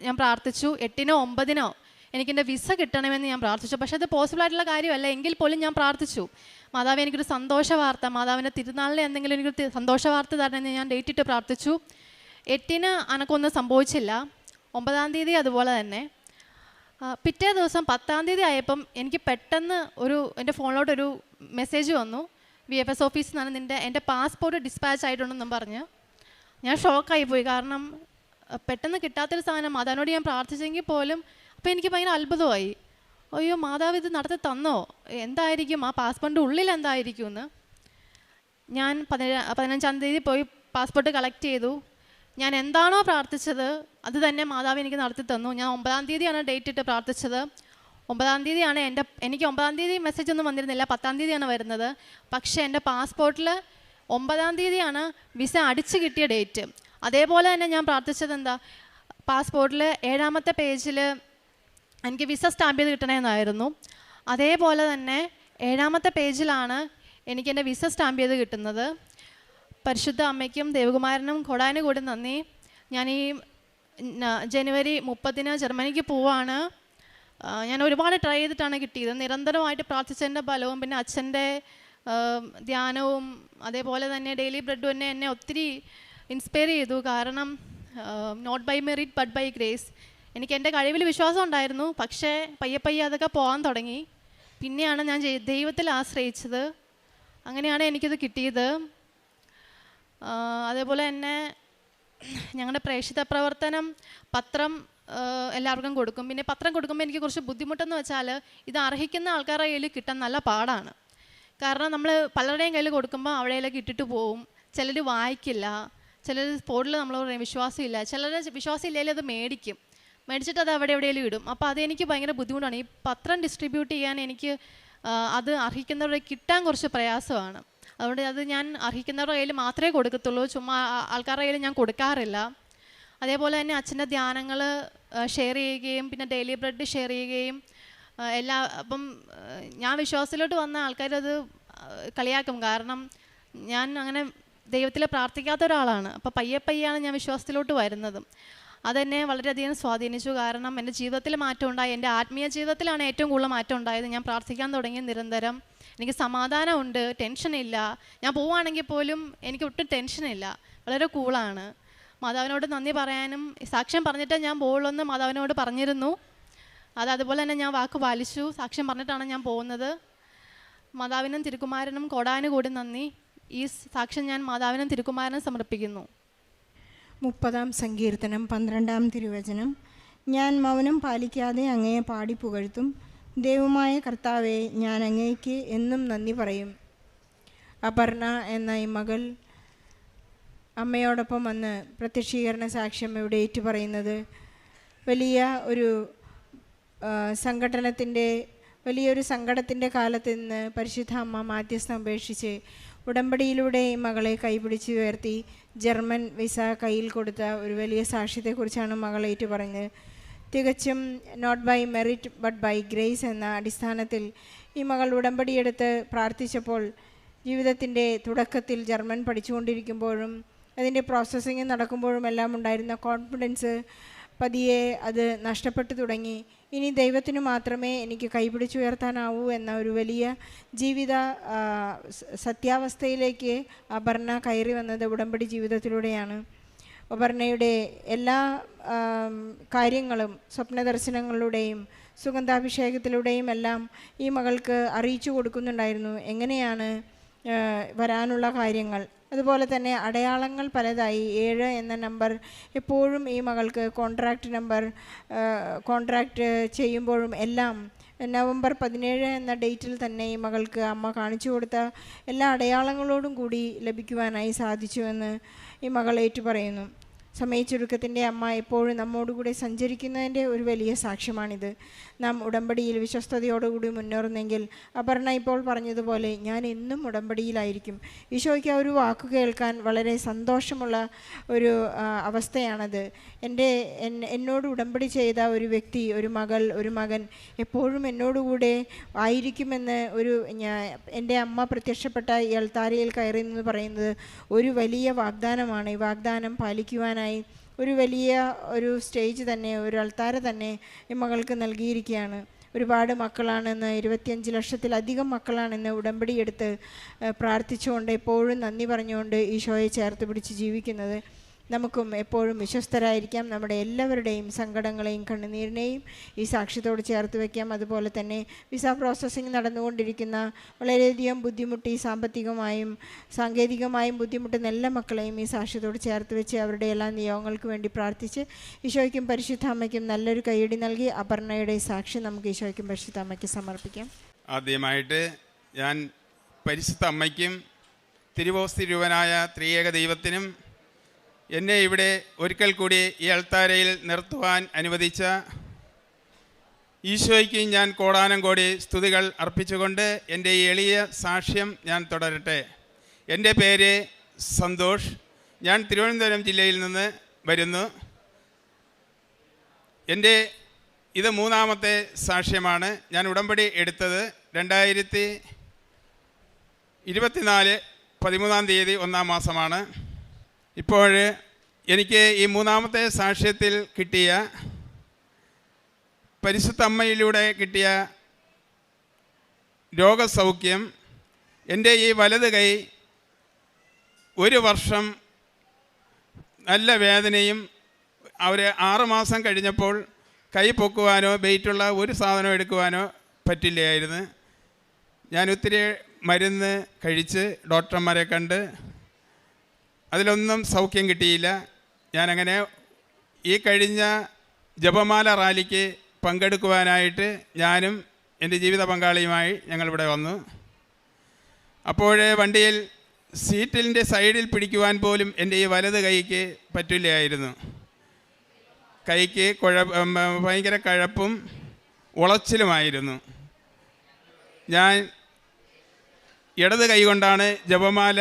ഞാൻ പ്രാർത്ഥിച്ചു. 8-നോ 9-നോ എനിക്കെൻ്റെ വിസ കിട്ടണമെന്ന് ഞാൻ പ്രാർത്ഥിച്ചു. പക്ഷേ അത് പോസിബിൾ ആയിട്ടുള്ള കാര്യമല്ല, എങ്കിൽ പോലും ഞാൻ പ്രാർത്ഥിച്ചു. മാതാവ് എനിക്കൊരു സന്തോഷ വാർത്ത, മാതാവിൻ്റെ തിരുനാളിൻ്റെ എന്തെങ്കിലും എനിക്കൊരു സന്തോഷ വാർത്ത തരണമെന്ന് ഞാൻ ഡേറ്റ് ഇട്ട് പ്രാർത്ഥിച്ചു. 8-ന് അനക്കൊന്നും സംഭവിച്ചില്ല. 9-ാം തീയതി അതുപോലെ തന്നെ. പിറ്റേ ദിവസം 10-ാം തീയതി ആയപ്പം എനിക്ക് പെട്ടെന്ന് എൻ്റെ ഫോണിലോട്ടൊരു മെസ്സേജ് വന്നു. VFS ഓഫീസിൽ നിന്നാണ് എൻ്റെ പാസ്പോർട്ട് ഡിസ്പാച്ച് ആയിട്ടുണ്ടെന്നും പറഞ്ഞ്. ഞാൻ ഷോക്കായിപ്പോയി. കാരണം പെട്ടെന്ന് കിട്ടാത്തൊരു സാധനം മാതാവിനോട് ഞാൻ പ്രാർത്ഥിച്ചെങ്കിൽ പോലും അപ്പോൾ എനിക്ക് ഭയങ്കര അത്ഭുതമായി. അയ്യോ, മാതാവ് ഇത് നടത്തി തന്നോ, എന്തായിരിക്കും ആ പാസ്പോർട്ടിൻ്റെ ഉള്ളിൽ എന്തായിരിക്കും എന്ന്. ഞാൻ 15-ാം തീയതി പോയി പാസ്പോർട്ട് കളക്ട് ചെയ്തു. ഞാൻ എന്താണോ പ്രാർത്ഥിച്ചത് അത് തന്നെ മാതാവ് എനിക്ക് നടത്തി തന്നു. ഞാൻ 9-ാം തീയതിയാണ് ഡേറ്റ് ഇട്ട് പ്രാർത്ഥിച്ചത്. 9-ാം തീയതിയാണ് എനിക്ക് 9-ാം തീയതി മെസ്സേജ് ഒന്നും വന്നിരുന്നില്ല, 10-ാം തീയതിയാണ് വരുന്നത്. പക്ഷേ എൻ്റെ പാസ്പോർട്ടിൽ 9-ാം തീയതിയാണ് വിസ അടിച്ച് കിട്ടിയ ഡേറ്റ്. അതേപോലെ തന്നെ ഞാൻ പ്രാർത്ഥിച്ചത് എന്താ, പാസ്പോർട്ടിൽ 7-ാമത്തെ പേജിൽ എനിക്ക് വിസ സ്റ്റാമ്പ് ചെയ്ത് കിട്ടണമെന്നായിരുന്നു. അതേപോലെ തന്നെ 7-ാമത്തെ പേജിലാണ് എനിക്ക് എൻ്റെ വിസ സ്റ്റാമ്പ് ചെയ്ത് കിട്ടുന്നത്. പരിശുദ്ധ അമ്മയ്ക്കും ദേവകുമാരനും കൊടാനുകൂടി നന്ദി. ഞാൻ ഈ ജനുവരി 30-ന് ജർമ്മനിക്ക് പോവാണ്. ഞാൻ ഒരുപാട് ട്രൈ ചെയ്തിട്ടാണ് കിട്ടിയത്. നിരന്തരമായിട്ട് പ്രാർത്ഥിച്ചതിൻ്റെ ബലവും പിന്നെ അച്ഛൻ്റെ ധ്യാനവും അതേപോലെ തന്നെ ഡെയിലി ബ്രെഡും എന്നെ ഒത്തിരി ഇൻസ്പയർ ചെയ്തു. കാരണം not by merit but by grace. എനിക്ക് എൻ്റെ കഴിവിൽ വിശ്വാസം ഉണ്ടായിരുന്നു, പക്ഷേ പയ്യെ അതൊക്കെ പോകാൻ തുടങ്ങി. പിന്നെയാണ് ഞാൻ ദൈവത്തിൽ ആശ്രയിച്ചത്. അങ്ങനെയാണ് എനിക്കിത് കിട്ടിയത്. അതേപോലെ തന്നെ ഞങ്ങളുടെ പ്രേക്ഷിത പ്രവർത്തനം പത്രം എല്ലാവർക്കും കൊടുക്കും. പിന്നെ പത്രം കൊടുക്കുമ്പോൾ എനിക്ക് കുറച്ച് ബുദ്ധിമുട്ടെന്ന് വെച്ചാൽ ഇത് അർഹിക്കുന്ന ആൾക്കാരുടെ കയ്യിൽ കിട്ടാൻ നല്ല പാടാണ്. കാരണം നമ്മൾ പലരുടെയും കയ്യിൽ കൊടുക്കുമ്പോൾ അവിടെയൊക്കെ ഇട്ടിട്ട് പോവും. ചിലർ വായിക്കില്ല, ചിലർ സ്പോട്ടിൽ നമ്മൾ പറയും വിശ്വാസമില്ല, ചിലർ വിശ്വാസം ഇല്ലെങ്കിൽ അത് മേടിച്ചിട്ട് അത് എവിടെയെങ്കിലും ഇടും. അപ്പോൾ അതെനിക്ക് ഭയങ്കര ബുദ്ധിമുട്ടാണ്. ഈ പത്രം ഡിസ്ട്രിബ്യൂട്ട് ചെയ്യാൻ എനിക്ക് അത് അർഹിക്കുന്നവരെ കിട്ടാൻ കുറച്ച് പ്രയാസമാണ്. അതുകൊണ്ട് അത് ഞാൻ അർഹിക്കുന്നവരുടെ കയ്യിൽ മാത്രമേ കൊടുക്കത്തുള്ളൂ, ചുമ്മാ ആൾക്കാരുടെ കയ്യിൽ ഞാൻ കൊടുക്കാറില്ല. അതേപോലെ തന്നെ അച്ഛൻ്റെ ധ്യാനങ്ങൾ ഷെയർ ചെയ്യുകയും പിന്നെ ഡെയിലി ബ്രെഡ് ഷെയർ ചെയ്യുകയും അപ്പം ഞാൻ വിശ്വാസത്തിലോട്ട് വന്ന ആൾക്കാരത് കളിയാക്കും. കാരണം ഞാൻ അങ്ങനെ ദൈവത്തിൽ പ്രാർത്ഥിക്കാത്ത ഒരാളാണ്. അപ്പോൾ പയ്യാണ് ഞാൻ വിശ്വാസത്തിലോട്ട് വരുന്നത്. അതെന്നെ വളരെയധികം സ്വാധീനിച്ചു. കാരണം എൻ്റെ ജീവിതത്തിൽ മാറ്റം ഉണ്ടായി. എൻ്റെ ആത്മീയ ജീവിതത്തിലാണ് ഏറ്റവും കൂടുതൽ മാറ്റം ഉണ്ടായത്. ഞാൻ പ്രാർത്ഥിക്കാൻ തുടങ്ങി നിരന്തരം. എനിക്ക് സമാധാനമുണ്ട്, ടെൻഷനില്ല. ഞാൻ പോവുകയാണെങ്കിൽ പോലും എനിക്ക് ഒട്ടും ടെൻഷനില്ല, വളരെ കൂളാണ്. മാതാവിനോട് നന്ദി പറയാനും സാക്ഷ്യം പറഞ്ഞിട്ട് ഞാൻ പോകുള്ളൂന്ന് മാതാവിനോട് പറഞ്ഞിരുന്നു. അതുപോലെ തന്നെ ഞാൻ വാക്ക് പാലിച്ചു. സാക്ഷ്യം പറഞ്ഞിട്ടാണ് ഞാൻ പോകുന്നത്. മാതാവിനും തിരുക്കുമാരനും കൊടാനുകൂടി നന്ദി. ഈ സാക്ഷ്യം ഞാൻ മാതാവിനും തിരുക്കുമാരനും സമർപ്പിക്കുന്നു. 30-ാം സങ്കീർത്തനം 12-ാം തിരുവചനം. ഞാൻ മൗനം പാലിക്കാതെ അങ്ങയെ പാടി പുകഴ്ത്തും. ദൈവമായ കർത്താവെ, ഞാൻ അങ്ങേക്ക് എന്നും നന്ദി പറയും. അപർണ എന്ന ഈ മകൾ അമ്മയോടൊപ്പം വന്ന് പ്രത്യക്ഷീകരണ സാക്ഷ്യം ഇവിടെ ഏറ്റുപറയുന്നത് വലിയ ഒരു വലിയൊരു സങ്കടത്തിൻ്റെ കാലത്ത് നിന്ന് പരിശുദ്ധ അമ്മ മാധ്യസ്ഥം ഉപേക്ഷിച്ച് ഉടമ്പടിയിലൂടെ ഈ മകളെ കൈപിടിച്ച് ഉയർത്തി ജർമ്മൻ വിസ കയ്യിൽ കൊടുത്ത ഒരു വലിയ സാക്ഷ്യത്തെക്കുറിച്ചാണ് മകൾ ഏറ്റുപറഞ്ഞത്. തികച്ചും not by merit but by grace എന്ന അടിസ്ഥാനത്തിൽ ഈ മകൾ ഉടമ്പടിയെടുത്ത് പ്രാർത്ഥിച്ചപ്പോൾ ജീവിതത്തിൻ്റെ തുടക്കത്തിൽ ജർമ്മൻ പഠിച്ചുകൊണ്ടിരിക്കുമ്പോഴും അതിൻ്റെ പ്രോസസ്സിങ് നടക്കുമ്പോഴും എല്ലാം ഉണ്ടായിരുന്ന കോൺഫിഡൻസ് പതിയെ അത് നഷ്ടപ്പെട്ടു തുടങ്ങി. ഇനി ദൈവത്തിന് മാത്രമേ എനിക്ക് കൈപിടിച്ചുയർത്താനാവൂ എന്ന ഒരു വലിയ ജീവിത സത്യാവസ്ഥയിലേക്ക് അപർണ കയറി വന്നത് ഉടമ്പടി ജീവിതത്തിലൂടെയാണ്. അപർണയുടെ എല്ലാ കാര്യങ്ങളും സ്വപ്നദർശനങ്ങളിലൂടെയും സുഗന്ധാഭിഷേകത്തിലൂടെയും എല്ലാം ഈ മകൾക്ക് അറിയിച്ചു കൊടുക്കുന്നുണ്ടായിരുന്നു, എങ്ങനെയാണ് വരാനുള്ള കാര്യങ്ങൾ. അതുപോലെ തന്നെ അടയാളങ്ങൾ പലതായി. 7 എന്ന നമ്പർ എപ്പോഴും ഈ മകൾക്ക് കോൺട്രാക്റ്റ് ചെയ്യുമ്പോഴും എല്ലാം നവംബർ 17 എന്ന ഡേറ്റിൽ തന്നെ ഈ മകൾക്ക് അമ്മ കാണിച്ചു കൊടുത്ത എല്ലാ അടയാളങ്ങളോടും കൂടി ലഭിക്കുവാനായി സാധിച്ചുവെന്ന് ഈ മകൾ ഏറ്റുപറയുന്നു. സമയച്ചുരുക്കത്തിൻ്റെ അമ്മ എപ്പോഴും നമ്മോടുകൂടെ സഞ്ചരിക്കുന്നതിൻ്റെ ഒരു വലിയ സാക്ഷ്യമാണിത്. നാം ഉടമ്പടിയിൽ വിശ്വസ്തയോടുകൂടി മുന്നേറുന്നെങ്കിൽ അപർണ ഇപ്പോൾ പറഞ്ഞതുപോലെ ഞാൻ എന്നും ഉടമ്പടിയിലായിരിക്കും. ഈശോയ്ക്ക് ആ ഒരു വാക്ക് കേൾക്കാൻ വളരെ സന്തോഷമുള്ള ഒരു അവസ്ഥയാണത്. എന്നോട് ഉടമ്പടി ചെയ്ത ഒരു വ്യക്തി, ഒരു മകൾ, ഒരു മകൻ എപ്പോഴും എന്നോടുകൂടെ ആയിരിക്കുമെന്ന് എൻ്റെ അമ്മ പ്രത്യക്ഷപ്പെട്ട ഈ അൾത്താരയിൽ കയറി എന്ന് പറയുന്നത് ഒരു വലിയ വാഗ്ദാനമാണ്. ഈ വാഗ്ദാനം പാലിക്കുവാനായി ഒരു വലിയ ഒരു സ്റ്റേജ് തന്നെ, ഒരു അൾത്താര തന്നെ ഈ മകൾക്ക് നൽകിയിരിക്കുകയാണ്. ഒരുപാട് മക്കളാണെന്ന്, 25 ലക്ഷത്തിലധികം മക്കളാണെന്ന് ഉടമ്പടി എടുത്ത് പ്രാർത്ഥിച്ചുകൊണ്ട് എപ്പോഴും നന്ദി പറഞ്ഞുകൊണ്ട് ഈശോയെ ചേർത്ത് പിടിച്ച് ജീവിക്കുന്നത്. നമുക്കും എപ്പോഴും വിശ്വസ്തരായിരിക്കാം. നമ്മുടെ എല്ലാവരുടെയും സങ്കടങ്ങളെയും കണ്ണുനീരിനെയും ഈ സാക്ഷ്യത്തോട് ചേർത്ത് വയ്ക്കാം. അതുപോലെ തന്നെ വിസ പ്രോസസ്സിങ് നടന്നുകൊണ്ടിരിക്കുന്ന വളരെയധികം ബുദ്ധിമുട്ടി സാമ്പത്തികമായും സാങ്കേതികമായും ബുദ്ധിമുട്ടുന്ന എല്ലാ മക്കളെയും ഈ സാക്ഷ്യത്തോട് ചേർത്ത് വെച്ച് അവരുടെ എല്ലാ നിയോഗങ്ങൾക്ക് വേണ്ടി പ്രാർത്ഥിച്ച് ഈശോയ്ക്കും പരിശുദ്ധ അമ്മയ്ക്കും നല്ലൊരു കൈയടി നൽകി അപർണയുടെ സാക്ഷ്യം നമുക്ക് ഈശോയ്ക്കും പരിശുദ്ധ അമ്മയ്ക്ക് സമർപ്പിക്കാം. ആദ്യമായിട്ട് ഞാൻ പരിശുദ്ധ അമ്മയ്ക്കും തിരുവോസ്തി രൂപനായ ത്രിയേക ദൈവത്തിനും എന്നെ ഇവിടെ ഒരിക്കൽ കൂടി ഈ അൾത്താരയിൽ നിർത്തുവാൻ അനുവദിച്ച ഈശോയ്ക്ക് ഞാൻ കോടാനം കോടി സ്തുതികൾ അർപ്പിച്ചുകൊണ്ട് എൻ്റെ ഈ എളിയ സാക്ഷ്യം ഞാൻ തുടരട്ടെ. എൻ്റെ പേര് സന്തോഷ്. ഞാൻ തിരുവനന്തപുരം ജില്ലയിൽ നിന്ന് വരുന്നു. എൻ്റെ ഇത് 3ാമത്തെ സാക്ഷ്യമാണ്. ഞാൻ ഉടമ്പടി എടുത്തത് 2024 13-ാം തീയതി 1-ാം മാസമാണ്. ഇപ്പോൾ എനിക്ക് ഈ 3ാമത്തെ സാക്ഷ്യത്തിൽ കിട്ടിയ പരിശുദ്ധ അമ്മയിലൂടെ കിട്ടിയ രോഗസൗഖ്യം, എൻ്റെ ഈ വലത് കൈ 1 വർഷം നല്ല വേദനയും 6 മാസം കഴിഞ്ഞപ്പോൾ കൈ പൊക്കുവാനോ വെയിറ്റുള്ള ഒരു സാധനം എടുക്കുവാനോ പറ്റില്ലായിരുന്നു. ഞാൻ ഒത്തിരി മരുന്ന് കഴിച്ച് ഡോക്ടർമാരെ കണ്ട് അതിലൊന്നും സൗഖ്യം കിട്ടിയില്ല. ഞാനങ്ങനെ ഈ കഴിഞ്ഞ ജപമാല റാലിക്ക് പങ്കെടുക്കുവാനായിട്ട് ഞാനും എൻ്റെ ജീവിത പങ്കാളിയുമായി ഞങ്ങളിവിടെ വന്നു. അപ്പോൾ വണ്ടിയിൽ സീറ്റിൻ്റെ സൈഡിൽ പിടിക്കുവാൻ പോലും എൻ്റെ ഈ വലത് കൈക്ക് പറ്റില്ലായിരുന്നു. കൈക്ക് ഭയങ്കര കഴപ്പും ഉളച്ചിലുമായിരുന്നു. ഞാൻ ഇടത് കൈ കൊണ്ടാണ് ജപമാല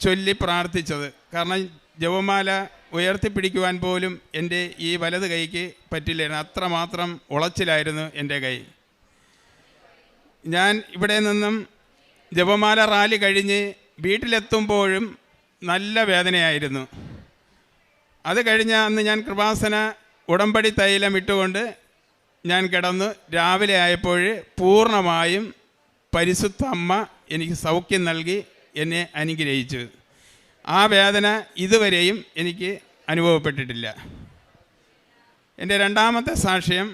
ചൊല്ലി പ്രാർത്ഥിച്ചത്. കാരണം ജപമാല ഉയർത്തിപ്പിടിക്കുവാൻ പോലും എൻ്റെ ഈ വലത് കൈക്ക് പറ്റില്ലായിരുന്നു. അത്രമാത്രം ഉളച്ചിലായിരുന്നു എൻ്റെ കൈ. ഞാൻ ഇവിടെ നിന്നും ജപമാല റാലി കഴിഞ്ഞ് വീട്ടിലെത്തുമ്പോഴും നല്ല വേദനയായിരുന്നു. അത് കഴിഞ്ഞ അന്ന് ഞാൻ കൃപാസന ഉടമ്പടി തൈലം ഇട്ടുകൊണ്ട് ഞാൻ കിടന്നു. രാവിലെ ആയപ്പോൾ പൂർണ്ണമായും പരിശുദ്ധ അമ്മ എനിക്ക് സൗഖ്യം നൽകി എന്നെ അനുഗ്രഹിച്ചു. ആ വേദന ഇതുവരെയും എനിക്ക് അനുഭവപ്പെട്ടിട്ടില്ല. എൻ്റെ 2ാമത്തെ സാക്ഷ്യം,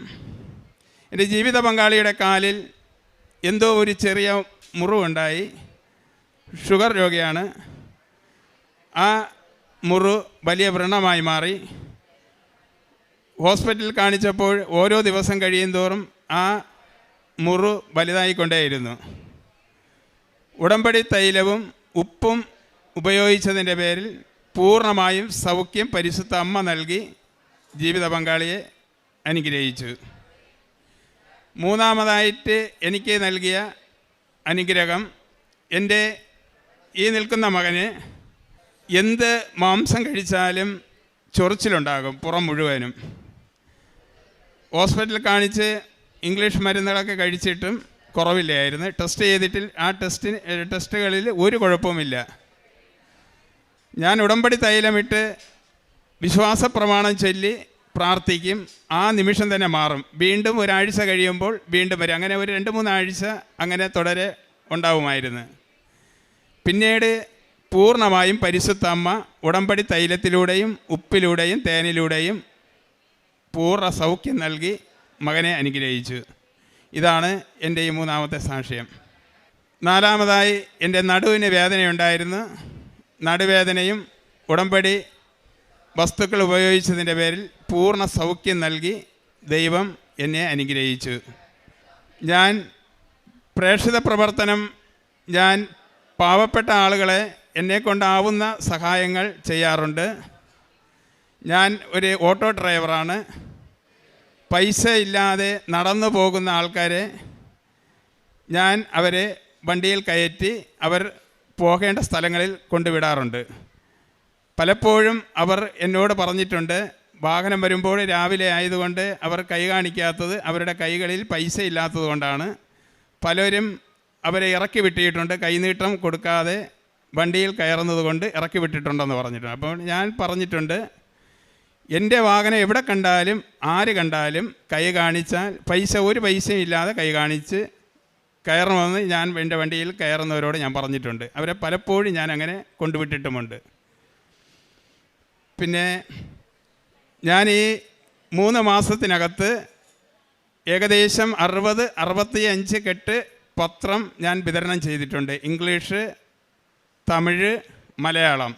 എൻ്റെ ജീവിത പങ്കാളിയുടെ കാലിൽ എന്തോ ഒരു ചെറിയ മുറിവുണ്ടായി. ഷുഗർ രോഗിയാണ്. ആ മുറിവ് വലിയ വ്രണമായി മാറി. ഹോസ്പിറ്റലിൽ കാണിച്ചപ്പോൾ ഓരോ ദിവസം കഴിയും തോറും ആ മുറിവ് വലുതായിക്കൊണ്ടേയിരുന്നു. ഉടമ്പടി തൈലവും ഉപ്പും ഉപയോഗിച്ചതിൻ്റെ പേരിൽ പൂർണ്ണമായും സൗഖ്യം പരിശുദ്ധ അമ്മ നൽകി ജീവിത പങ്കാളിയെ അനുഗ്രഹിച്ചു. 3ാമതായിട്ട് എനിക്ക് നൽകിയ അനുഗ്രഹം, എൻ്റെ ഈ നിൽക്കുന്ന മകന് എന്ത് മാംസം കഴിച്ചാലും ചൊറിച്ചിലുണ്ടാകും പുറം മുഴുവനും. ഹോസ്പിറ്റലിൽ കാണിച്ച് ഇംഗ്ലീഷ് മരുന്നുകളൊക്കെ കഴിച്ചിട്ടും കുറവില്ലായിരുന്നു. ടെസ്റ്റ് ചെയ്തിട്ട് ആ ടെസ്റ്റുകളിൽ ഒരു കുഴപ്പവുമില്ല. ഞാൻ ഉടമ്പടി തൈലമിട്ട് വിശ്വാസ പ്രമാണം ചൊല്ലി പ്രാർത്ഥിക്കും. ആ നിമിഷം തന്നെ മാറും. വീണ്ടും ഒരാഴ്ച കഴിയുമ്പോൾ വീണ്ടും വരും. അങ്ങനെ ഒരു 2-3 ആഴ്ച അങ്ങനെ തുടരെ ഉണ്ടാവുമായിരുന്നു. പിന്നീട് പൂർണ്ണമായും പരിശുദ്ധ അമ്മ ഉടമ്പടി തൈലത്തിലൂടെയും ഉപ്പിലൂടെയും തേനിലൂടെയും പൂർണ്ണ സൗഖ്യം നൽകി മകനെ അനുഗ്രഹിച്ചു. ഇതാണ് എൻ്റെ ഈ 3ാമത്തെ സാക്ഷ്യം. 4ാമതായി എൻ്റെ നടുവിന് വേദനയുണ്ടായിരുന്നു. നടുവേദനയും ഉടമ്പടി വസ്തുക്കൾ ഉപയോഗിച്ചതിൻ്റെ പേരിൽ പൂർണ്ണ സൗഖ്യം നൽകി ദൈവം എന്നെ അനുഗ്രഹിച്ചു. ഞാൻ പ്രേക്ഷിത പ്രവർത്തനം, ഞാൻ പാവപ്പെട്ട ആളുകളെ എന്നെക്കൊണ്ടാവുന്ന സഹായങ്ങൾ ചെയ്യാറുണ്ട്. ഞാൻ ഒരു ഓട്ടോ ഡ്രൈവറാണ്. പൈസ ഇല്ലാതെ നടന്നു പോകുന്ന ആൾക്കാരെ ഞാൻ അവരെ വണ്ടിയിൽ കയറ്റി അവർ പോകേണ്ട സ്ഥലങ്ങളിൽ കൊണ്ടുവിടാറുണ്ട്. പലപ്പോഴും അവർ എന്നോട് പറഞ്ഞിട്ടുണ്ട്, വാഹനം വരുമ്പോൾ രാവിലെ ആയതുകൊണ്ട് അവർ കൈ കാണിക്കാത്തത് അവരുടെ കൈകളിൽ പൈസ ഇല്ലാത്തത് കൊണ്ടാണ്. പലരും അവരെ ഇറക്കി വിട്ടിട്ടുണ്ട്, കൈനീട്ടം കൊടുക്കാതെ വണ്ടിയിൽ കയറുന്നത് കൊണ്ട് ഇറക്കി വിട്ടിട്ടുണ്ടെന്ന് പറഞ്ഞിട്ടുണ്ട്. അപ്പോൾ ഞാൻ പറഞ്ഞിട്ടുണ്ട്, എൻ്റെ വാഹനം എവിടെ കണ്ടാലും ആര് കണ്ടാലും കൈ കാണിച്ചാൽ ഒരു പൈസയും ഇല്ലാതെ കൈ കാണിച്ച് കയറണമെന്ന് ഞാൻ എൻ്റെ വണ്ടിയിൽ കയറുന്നവരോട് ഞാൻ പറഞ്ഞിട്ടുണ്ട്. അവരെ പലപ്പോഴും ഞാൻ അങ്ങനെ കൊണ്ടുവിട്ടിട്ടുമുണ്ട്. പിന്നെ ഞാൻ ഈ 3 മാസത്തിനകത്ത് ഏകദേശം 60-65 കെട്ട് പത്രം ഞാൻ വിതരണം ചെയ്തിട്ടുണ്ട്. ഇംഗ്ലീഷ്, തമിഴ്, മലയാളം.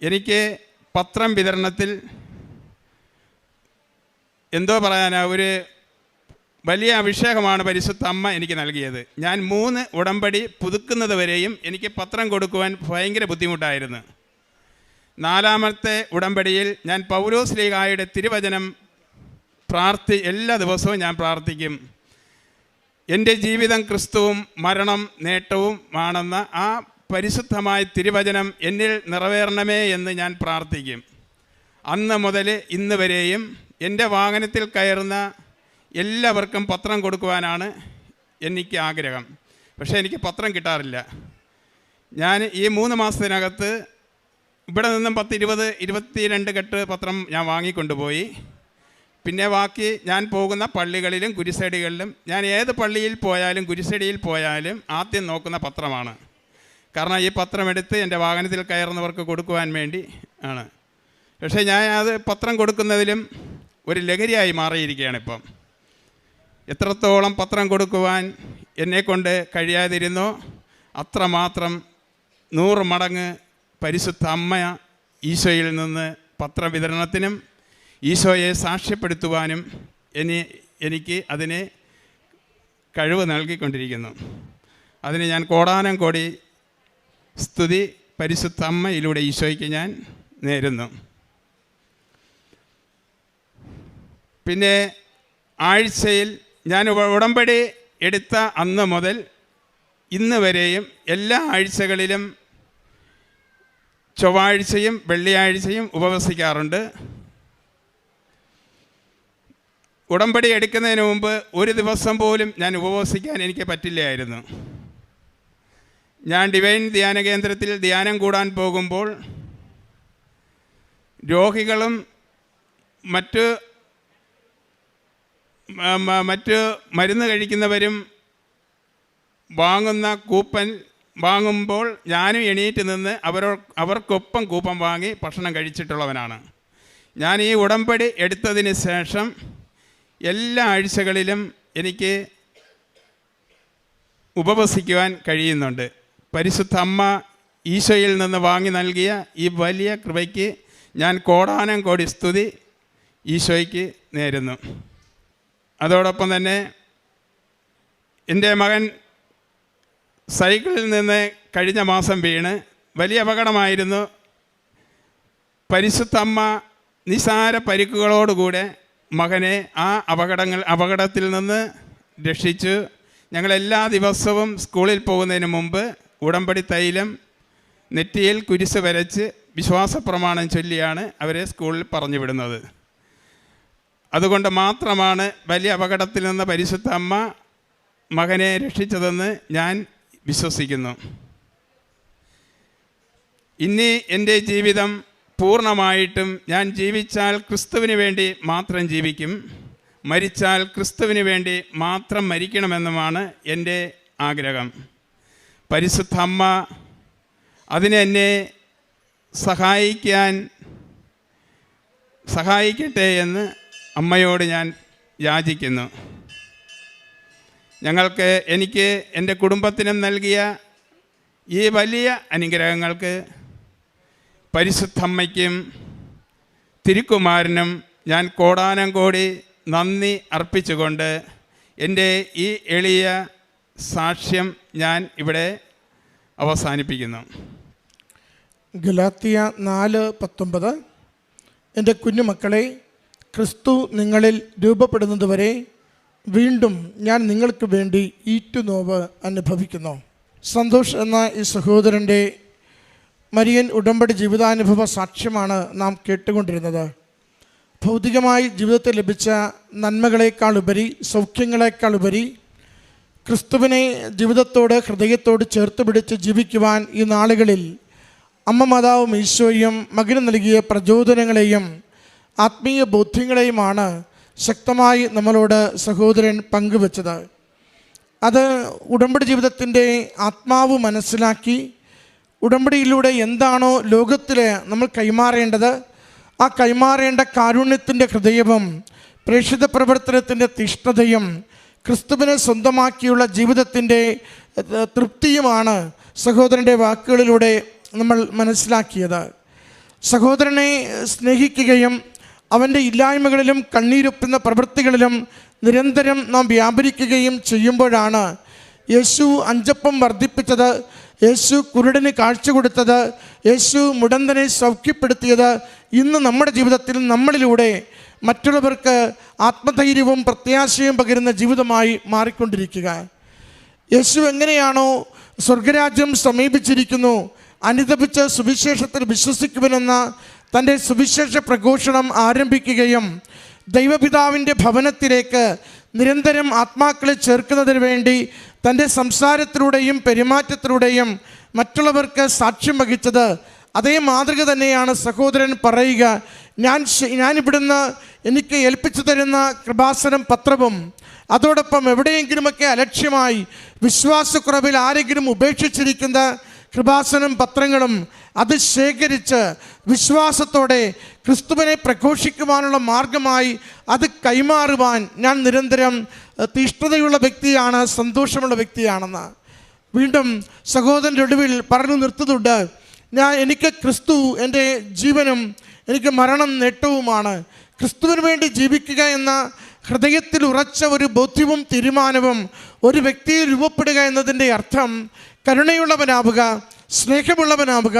എനിക്ക് പത്രം വിതരണത്തിൽ എന്തോ പറയാനാ, ഒരു വലിയ അഭിഷേകമാണ് പരിശുദ്ധ അമ്മ എനിക്ക് നൽകിയത്. ഞാൻ 3 ഉടമ്പടി പുതുക്കുന്നത് വരെയും എനിക്ക് പത്രം കൊടുക്കുവാൻ ഭയങ്കര ബുദ്ധിമുട്ടായിരുന്നു. 4ാമത്തെ ഉടമ്പടിയിൽ ഞാൻ പൗലോസ് ശ്ലീഹായുടെ തിരുവചനം എല്ലാ ദിവസവും ഞാൻ പ്രാർത്ഥിക്കും. എൻ്റെ ജീവിതം ക്രിസ്തുവും മരണം നേട്ടവും ആണെന്ന ആ പരിശുദ്ധമായ തിരുവചനം എന്നിൽ നിറവേറണമേ എന്ന് ഞാൻ പ്രാർത്ഥിക്കും. അന്ന് മുതൽ ഇന്ന് വരെയും എൻ്റെ വാഹനത്തിൽ കയറുന്ന എല്ലാവർക്കും പത്രം കൊടുക്കുവാനാണ് എനിക്ക് ആഗ്രഹം. പക്ഷേ എനിക്ക് പത്രം കിട്ടാറില്ല. ഞാൻ ഈ 3 മാസത്തിനകത്ത് ഇവിടെ നിന്നും 10-20-22 കെട്ട് പത്രം ഞാൻ വാങ്ങിക്കൊണ്ടുപോയി. പിന്നെ ബാക്കി ഞാൻ പോകുന്ന പള്ളികളിലും കുരിശടികളിലും, ഞാൻ ഏത് പള്ളിയിൽ പോയാലും കുരിശടിയിൽ പോയാലും ആദ്യം നോക്കുന്ന പത്രമാണ്. കാരണം ഈ പത്രം എടുത്ത് എൻ്റെ വാഹനത്തിൽ കയറുന്നവർക്ക് കൊടുക്കുവാൻ വേണ്ടി ആണ്. പക്ഷേ ഞാൻ അത് പത്രം കൊടുക്കുന്നതിലും ഒരു ലഹരിയായി മാറിയിരിക്കുകയാണ് ഇപ്പം. എത്രത്തോളം പത്രം കൊടുക്കുവാൻ എന്നെക്കൊണ്ട് കഴിയാതിരുന്നോ അത്രമാത്രം 100 മടങ്ങ് പരിശുദ്ധ അമ്മ ഈശോയിൽ നിന്ന് പത്രവിതരണത്തിനും ഈശോയെ സാക്ഷ്യപ്പെടുത്തുവാനും എനിക്ക് അതിനെ കഴിവ് നൽകിക്കൊണ്ടിരിക്കുന്നു. അതിന് ഞാൻ കോടാനം കോടി സ്തുതി പരിശുദ്ധ അമ്മയിലൂടെ ഈശോയ്ക്ക് ഞാൻ നേരുന്നു. പിന്നെ ആഴ്ചയിൽ ഞാൻ ഉടമ്പടി എടുത്ത അന്ന് മുതൽ ഇന്ന് വരെയും എല്ലാ ആഴ്ചകളിലും ചൊവ്വാഴ്ചയും വെള്ളിയാഴ്ചയും ഉപവസിക്കാറുണ്ട്. ഉടമ്പടി എടുക്കുന്നതിന് മുമ്പ് ഒരു ദിവസം പോലും ഞാൻ ഉപവസിക്കാൻ എനിക്ക് പറ്റില്ലായിരുന്നു. ഞാൻ ഡിവൈൻ ധ്യാന കേന്ദ്രത്തിൽ ധ്യാനം കൂടാൻ പോകുമ്പോൾ രോഗികളും മറ്റ് മരുന്ന് കഴിക്കുന്നവരും വാങ്ങുന്ന കൂപ്പൻ വാങ്ങുമ്പോൾ ഞാനും എണീറ്റ് നിന്ന് അവർക്കൊപ്പം കൂപ്പൻ വാങ്ങി ഭക്ഷണം കഴിച്ചിട്ടുള്ളവനാണ്. ഞാൻ ഈ ഉടമ്പടി എടുത്തതിന് ശേഷം എല്ലാ ആഴ്ചകളിലും എനിക്ക് ഉപവസിക്കുവാൻ കഴിയുന്നുണ്ട്. പരിശുദ്ധ അമ്മ ഈശോയിൽ നിന്ന് വാങ്ങി നൽകിയ ഈ വലിയ കൃപയ്ക്ക് ഞാൻ കോടാനം കോടി സ്തുതി ഈശോയ്ക്ക് നേരുന്നു. അതോടൊപ്പം തന്നെ എൻ്റെ മകൻ സൈക്കിളിൽ നിന്ന് കഴിഞ്ഞ മാസം വീണ് വലിയ അപകടമായിരുന്നു. പരിശുദ്ധ അമ്മ നിസാര പരിക്കുകളോടുകൂടെ മകനെ ആ അപകടത്തിൽ നിന്ന് രക്ഷിച്ചു. ഞങ്ങളെല്ലാ ദിവസവും സ്കൂളിൽ പോകുന്നതിന് മുമ്പ് ഉടമ്പടി തൈലം നെറ്റിയിൽ കുരിശ് വരച്ച് വിശ്വാസപ്രമാണം ചൊല്ലിയാണ് അവരെ സ്കൂളിൽ പറഞ്ഞു വിടുന്നത്. അതുകൊണ്ട് മാത്രമാണ് വലിയ അപകടത്തിൽ നിന്ന് പരിശുദ്ധ അമ്മ മകനെ രക്ഷിച്ചതെന്ന് ഞാൻ വിശ്വസിക്കുന്നു. ഇനി എൻ്റെ ജീവിതം പൂർണ്ണമായിട്ടും ഞാൻ ജീവിച്ചാൽ ക്രിസ്തുവിന് വേണ്ടി മാത്രം ജീവിക്കും, മരിച്ചാൽ ക്രിസ്തുവിന് വേണ്ടി മാത്രം മരിക്കണമെന്നുമാണ് എൻ്റെ ആഗ്രഹം. പരിശുദ്ധ അമ്മ അതിനെന്നെ സഹായിക്കട്ടെ എന്ന് അമ്മയോട് ഞാൻ യാചിക്കുന്നു. എനിക്ക് എൻ്റെ കുടുംബത്തിനും നൽകിയ ഈ വലിയ അനുഗ്രഹങ്ങൾക്ക് പരിശുദ്ധ അമ്മയ്ക്കും തിരുക്കുമാരനും ഞാൻ കോടാനം കോടി നന്ദി അർപ്പിച്ചുകൊണ്ട് എൻ്റെ ഈ എളിയ സാക്ഷ്യം ഞാൻ ഇവിടെ അവസാനിപ്പിക്കുന്നു. ഗലാത്യ 4:19 എൻ്റെ കുഞ്ഞുമക്കളെ, ക്രിസ്തു നിങ്ങളിൽ രൂപപ്പെടുന്നതുവരെ വീണ്ടും ഞാൻ നിങ്ങൾക്ക് വേണ്ടി ഈറ്റുനോവ് അനുഭവിക്കുന്നു. സന്തോഷ് എന്ന ഈ സഹോദരൻ്റെ മരിയൻ ഉടമ്പടി ജീവിതാനുഭവ സാക്ഷ്യമാണ് നാം കേട്ടുകൊണ്ടിരുന്നത്. ഭൗതികമായി ജീവിതത്തിൽ ലഭിച്ച നന്മകളെക്കാളുപരി, സൗഖ്യങ്ങളെക്കാളുപരി ക്രിസ്തുവിനെ ജീവിതത്തോട്, ഹൃദയത്തോട് ചേർത്ത് പിടിച്ച് ജീവിക്കുവാൻ ഈ നാളുകളിൽ അമ്മ മാതാവും ഈശോയും മകന് നൽകിയ പ്രചോദനങ്ങളെയും ആത്മീയ ബോധ്യങ്ങളെയുമാണ് ശക്തമായി നമ്മളോട് സഹോദരൻ പങ്കുവച്ചത്. അത് ഉടമ്പടി ജീവിതത്തിൻ്റെ ആത്മാവ് മനസ്സിലാക്കി ഉടമ്പടിയിലൂടെ എന്താണോ ലോകത്തിൽ നമ്മൾ കൈമാറേണ്ടത്, ആ കൈമാറേണ്ട കാരുണ്യത്തിൻ്റെ ഹൃദയവും പ്രേക്ഷിത പ്രവർത്തനത്തിൻ്റെ തീഷ്ണതയും ക്രിസ്തുവിനെ സ്വന്തമാക്കിയുള്ള ജീവിതത്തിൻ്റെ തൃപ്തിയുമാണ് സഹോദരൻ്റെ വാക്കുകളിലൂടെ നമ്മൾ മനസ്സിലാക്കിയത്. സഹോദരനെ സ്നേഹിക്കുകയും അവൻ്റെ ഇല്ലായ്മകളിലും കണ്ണീരൊപ്പുന്ന പ്രവൃത്തികളിലും നിരന്തരം നാം വ്യാപരിക്കുകയും ചെയ്യുമ്പോഴാണ് യേശു 5 അപ്പം വർദ്ധിപ്പിച്ചത്, യേശു കുരുടന് കാഴ്ച കൊടുത്തത്, യേശു മുടന്തനെ സൗഖ്യപ്പെടുത്തിയത് ഇന്ന് നമ്മുടെ ജീവിതത്തിൽ നമ്മളിലൂടെ മറ്റുള്ളവർക്ക് ആത്മധൈര്യവും പ്രത്യാശയും പകരുന്ന ജീവിതമായി മാറിക്കൊണ്ടിരിക്കുക. യേശു എങ്ങനെയാണോ സ്വർഗരാജ്യം സമീപിച്ചിരിക്കുന്നു, അനുതപിച്ച് സുവിശേഷത്തിൽ വിശ്വസിക്കുവാനെന്ന തൻ്റെ സുവിശേഷ പ്രഘോഷണം ആരംഭിക്കുകയും ദൈവപിതാവിൻ്റെ ഭവനത്തിലേക്ക് നിരന്തരം ആത്മാക്കളെ ചേർക്കുന്നതിന് വേണ്ടി തൻ്റെ സംസാരത്തിലൂടെയും പെരുമാറ്റത്തിലൂടെയും മറ്റുള്ളവർക്ക് സാക്ഷ്യം വഹിച്ചത്, അതേ മാതൃക തന്നെയാണ് സഹോദരൻ പറയുക. ഞാനിവിടുന്ന് എനിക്ക് ഏൽപ്പിച്ചു തരുന്ന കൃപാസനം പത്രവും അതോടൊപ്പം എവിടെയെങ്കിലുമൊക്കെ അലക്ഷ്യമായി വിശ്വാസക്കുറവിൽ ആരെങ്കിലും ഉപേക്ഷിച്ചിരിക്കുന്ന കൃപാസനം പത്രങ്ങളും അത് ശേഖരിച്ച് വിശ്വാസത്തോടെ ക്രിസ്തുവിനെ പ്രഘോഷിക്കുവാനുള്ള മാർഗമായി അത് കൈമാറുവാൻ ഞാൻ നിരന്തരം തീഷ്ണതയുള്ള വ്യക്തിയാണ്, സന്തോഷമുള്ള വ്യക്തിയാണെന്ന് വീണ്ടും സഹോദരൻ്റെ ഒടുവിൽ പറഞ്ഞു നിർത്തുന്നുണ്ട്. എനിക്ക് ക്രിസ്തു എൻ്റെ ജീവനും എനിക്ക് മരണം നേട്ടവുമാണ്. ക്രിസ്തുവിന് വേണ്ടി ജീവിക്കുക എന്ന ഹൃദയത്തിൽ ഉറച്ച ഒരു ബോധ്യവും തീരുമാനവും ഒരു വ്യക്തിയിൽ രൂപപ്പെടുക എന്നതിൻ്റെ അർത്ഥം കരുണയുള്ളവനാവുക, സ്നേഹമുള്ളവനാവുക,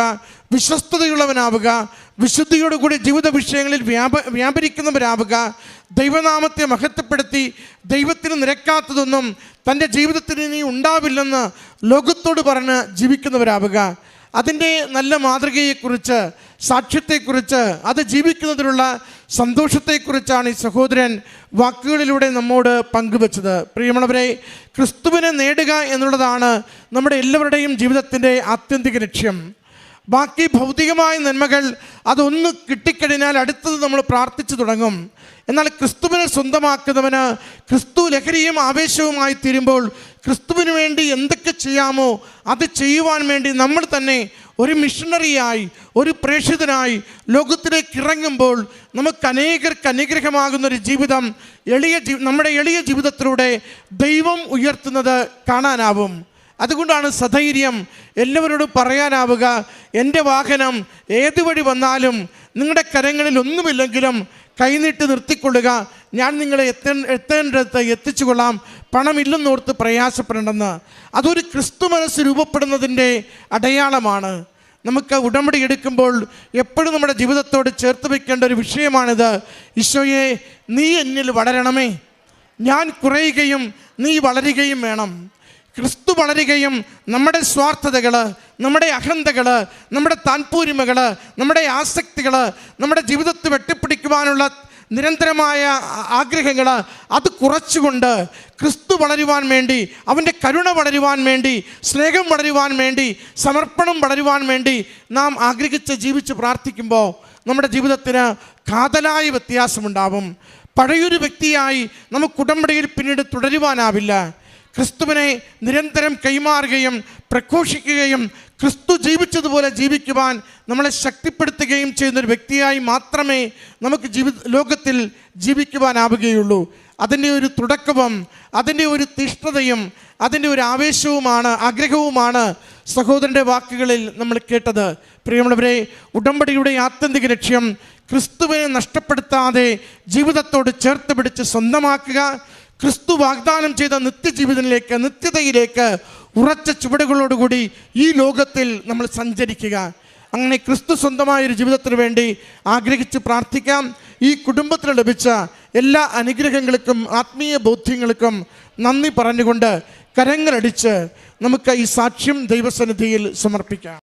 വിശ്വസ്തതയുള്ളവനാവുക, വിശുദ്ധിയോടുകൂടി ജീവിത വിഷയങ്ങളിൽ വ്യാപരിക്കുന്നവരാവുക, ദൈവനാമത്തെ മഹത്വപ്പെടുത്തി ദൈവത്തിന് നിരക്കാത്തതൊന്നും തൻ്റെ ജീവിതത്തിൽ ഇനി ഉണ്ടാവില്ലെന്ന് ലോകത്തോട് പറഞ്ഞ് ജീവിക്കുന്നവരാവുക. അതിൻ്റെ നല്ല മാതൃകയെക്കുറിച്ച്, സാക്ഷ്യത്തെക്കുറിച്ച്, അത് ജീവിക്കുന്നതിനുള്ള സന്തോഷത്തെക്കുറിച്ചാണ് ഈ സഹോദരൻ വാക്കുകളിലൂടെ നമ്മോട് പങ്കുവച്ചത്. പ്രിയമുള്ളവരെ, ക്രിസ്തുവിനെ നേടുക എന്നുള്ളതാണ് നമ്മുടെ എല്ലാവരുടെയും ജീവിതത്തിൻ്റെ ആത്യന്തിക ലക്ഷ്യം. ബാക്കി ഭൗതികമായ നന്മകൾ അതൊന്ന് കിട്ടിക്കഴിഞ്ഞാൽ അടുത്തത് നമ്മൾ പ്രാർത്ഥിച്ചു തുടങ്ങും. എന്നാൽ ക്രിസ്തുവിനെ സ്വന്തമാക്കുന്നവന് ക്രിസ്തു ലഹരിയും ആവേശവുമായി തീരുമ്പോൾ ക്രിസ്തുവിന് വേണ്ടി എന്തൊക്കെ ചെയ്യാമോ അത് ചെയ്യുവാൻ വേണ്ടി നമ്മൾ തന്നെ ഒരു മിഷണറിയായി, ഒരു പ്രേക്ഷിതനായി ലോകത്തിലേക്ക് ഇറങ്ങുമ്പോൾ നമുക്ക് അനേകർക്ക് അനുഗ്രഹമാകുന്നൊരു ജീവിതം നമ്മുടെ എളിയ ജീവിതത്തിലൂടെ ദൈവം ഉയർത്തുന്നത് കാണാനാവും. അതുകൊണ്ടാണ് സധൈര്യം എല്ലാവരോടും പറയാനാവുക, എൻ്റെ വാഹനം ഏത് വഴി വന്നാലും നിങ്ങളുടെ കരങ്ങളിൽ ഒന്നുമില്ലെങ്കിലും കൈനീട്ടി നിർത്തിക്കൊള്ളുക, ഞാൻ നിങ്ങളെ എത്തേണ്ടടുത്ത് എത്തിച്ചു കൊള്ളാം, പണമില്ലെന്നോർത്ത് പ്രയാസപ്പെടേണ്ടെന്ന്. അതൊരു ക്രിസ്തു മനസ്സ് രൂപപ്പെടുന്നതിൻ്റെ അടയാളമാണ്. നമുക്ക് ഉടമ്പടി എടുക്കുമ്പോൾ എപ്പോഴും നമ്മുടെ ജീവിതത്തോട് ചേർത്ത് വയ്ക്കേണ്ട ഒരു വിഷയമാണിത്. ഈശോയെ, നീ എന്നിൽ വളരണമേ, ഞാൻ കുറയുകയും നീ വളരുകയും വേണം. ക്രിസ്തു വളരുകയും നമ്മുടെ സ്വാർത്ഥതകൾ, നമ്മുടെ അഹന്തകൾ, നമ്മുടെ താൽപര്യങ്ങൾ, നമ്മുടെ ആസക്തികൾ, നമ്മുടെ ജീവിതത്തിൽ വെട്ടിപ്പിടിക്കുവാനുള്ള നിരന്തരമായ ആഗ്രഹങ്ങൾ അത് കുറച്ചുകൊണ്ട് ക്രിസ്തു വളരുവാൻ വേണ്ടി, അവൻ്റെ കരുണ വളരുവാൻ വേണ്ടി, സ്നേഹം വളരുവാൻ വേണ്ടി, സമർപ്പണം വളരുവാൻ വേണ്ടി നാം ആഗ്രഹിച്ച് ജീവിച്ച് പ്രാർത്ഥിക്കുമ്പോൾ നമ്മുടെ ജീവിതത്തിന് കാതലായ വ്യത്യാസമുണ്ടാവും. പഴയൊരു വ്യക്തിയായി നമുക്ക് ഉടമ്പടിയിൽ പിന്നീട് തുടരുവാനാവില്ല. ക്രിസ്തുവിനെ നിരന്തരം കൈമാറുകയും പ്രഘോഷിക്കുകയും ക്രിസ്തു ജീവിച്ചതുപോലെ ജീവിക്കുവാൻ നമ്മളെ ശക്തിപ്പെടുത്തുകയും ചെയ്യുന്നൊരു വ്യക്തിയായി മാത്രമേ നമുക്ക് ലോകത്തിൽ ജീവിക്കുവാനാവുകയുള്ളൂ. അതിൻ്റെ ഒരു തുടക്കവും അതിൻ്റെ ഒരു തീഷ്ണതയും അതിൻ്റെ ഒരു ആവേശവുമാണ്, ആഗ്രഹവുമാണ് സഹോദരൻ്റെ വാക്കുകളിൽ നമ്മൾ കേട്ടത്. പ്രിയമുള്ളവരെ, ഉടമ്പടിയുടെ ആത്യന്തിക ലക്ഷ്യം ക്രിസ്തുവിനെ നഷ്ടപ്പെടുത്താതെ ജീവിതത്തോട് ചേർത്ത് പിടിച്ച് സ്വന്തമാക്കുക, ക്രിസ്തു വാഗ്ദാനം ചെയ്ത നിത്യതയിലേക്ക് ഉറച്ച ചുവടുകളോടുകൂടി ഈ ലോകത്തിൽ നമ്മൾ സഞ്ചരിക്കുക. അങ്ങനെ ക്രിസ്തു സ്വന്തമായൊരു ജീവിതത്തിന് വേണ്ടി ആഗ്രഹിച്ച് പ്രാർത്ഥിക്കാം. ഈ കുടുംബത്തിന് ലഭിച്ച എല്ലാ അനുഗ്രഹങ്ങൾക്കും ആത്മീയ ബോധ്യങ്ങൾക്കും നന്ദി പറഞ്ഞുകൊണ്ട് കരങ്ങളടിച്ച് നമുക്ക് ഈ സാക്ഷ്യം ദൈവസന്നിധിയിൽ സമർപ്പിക്കാം.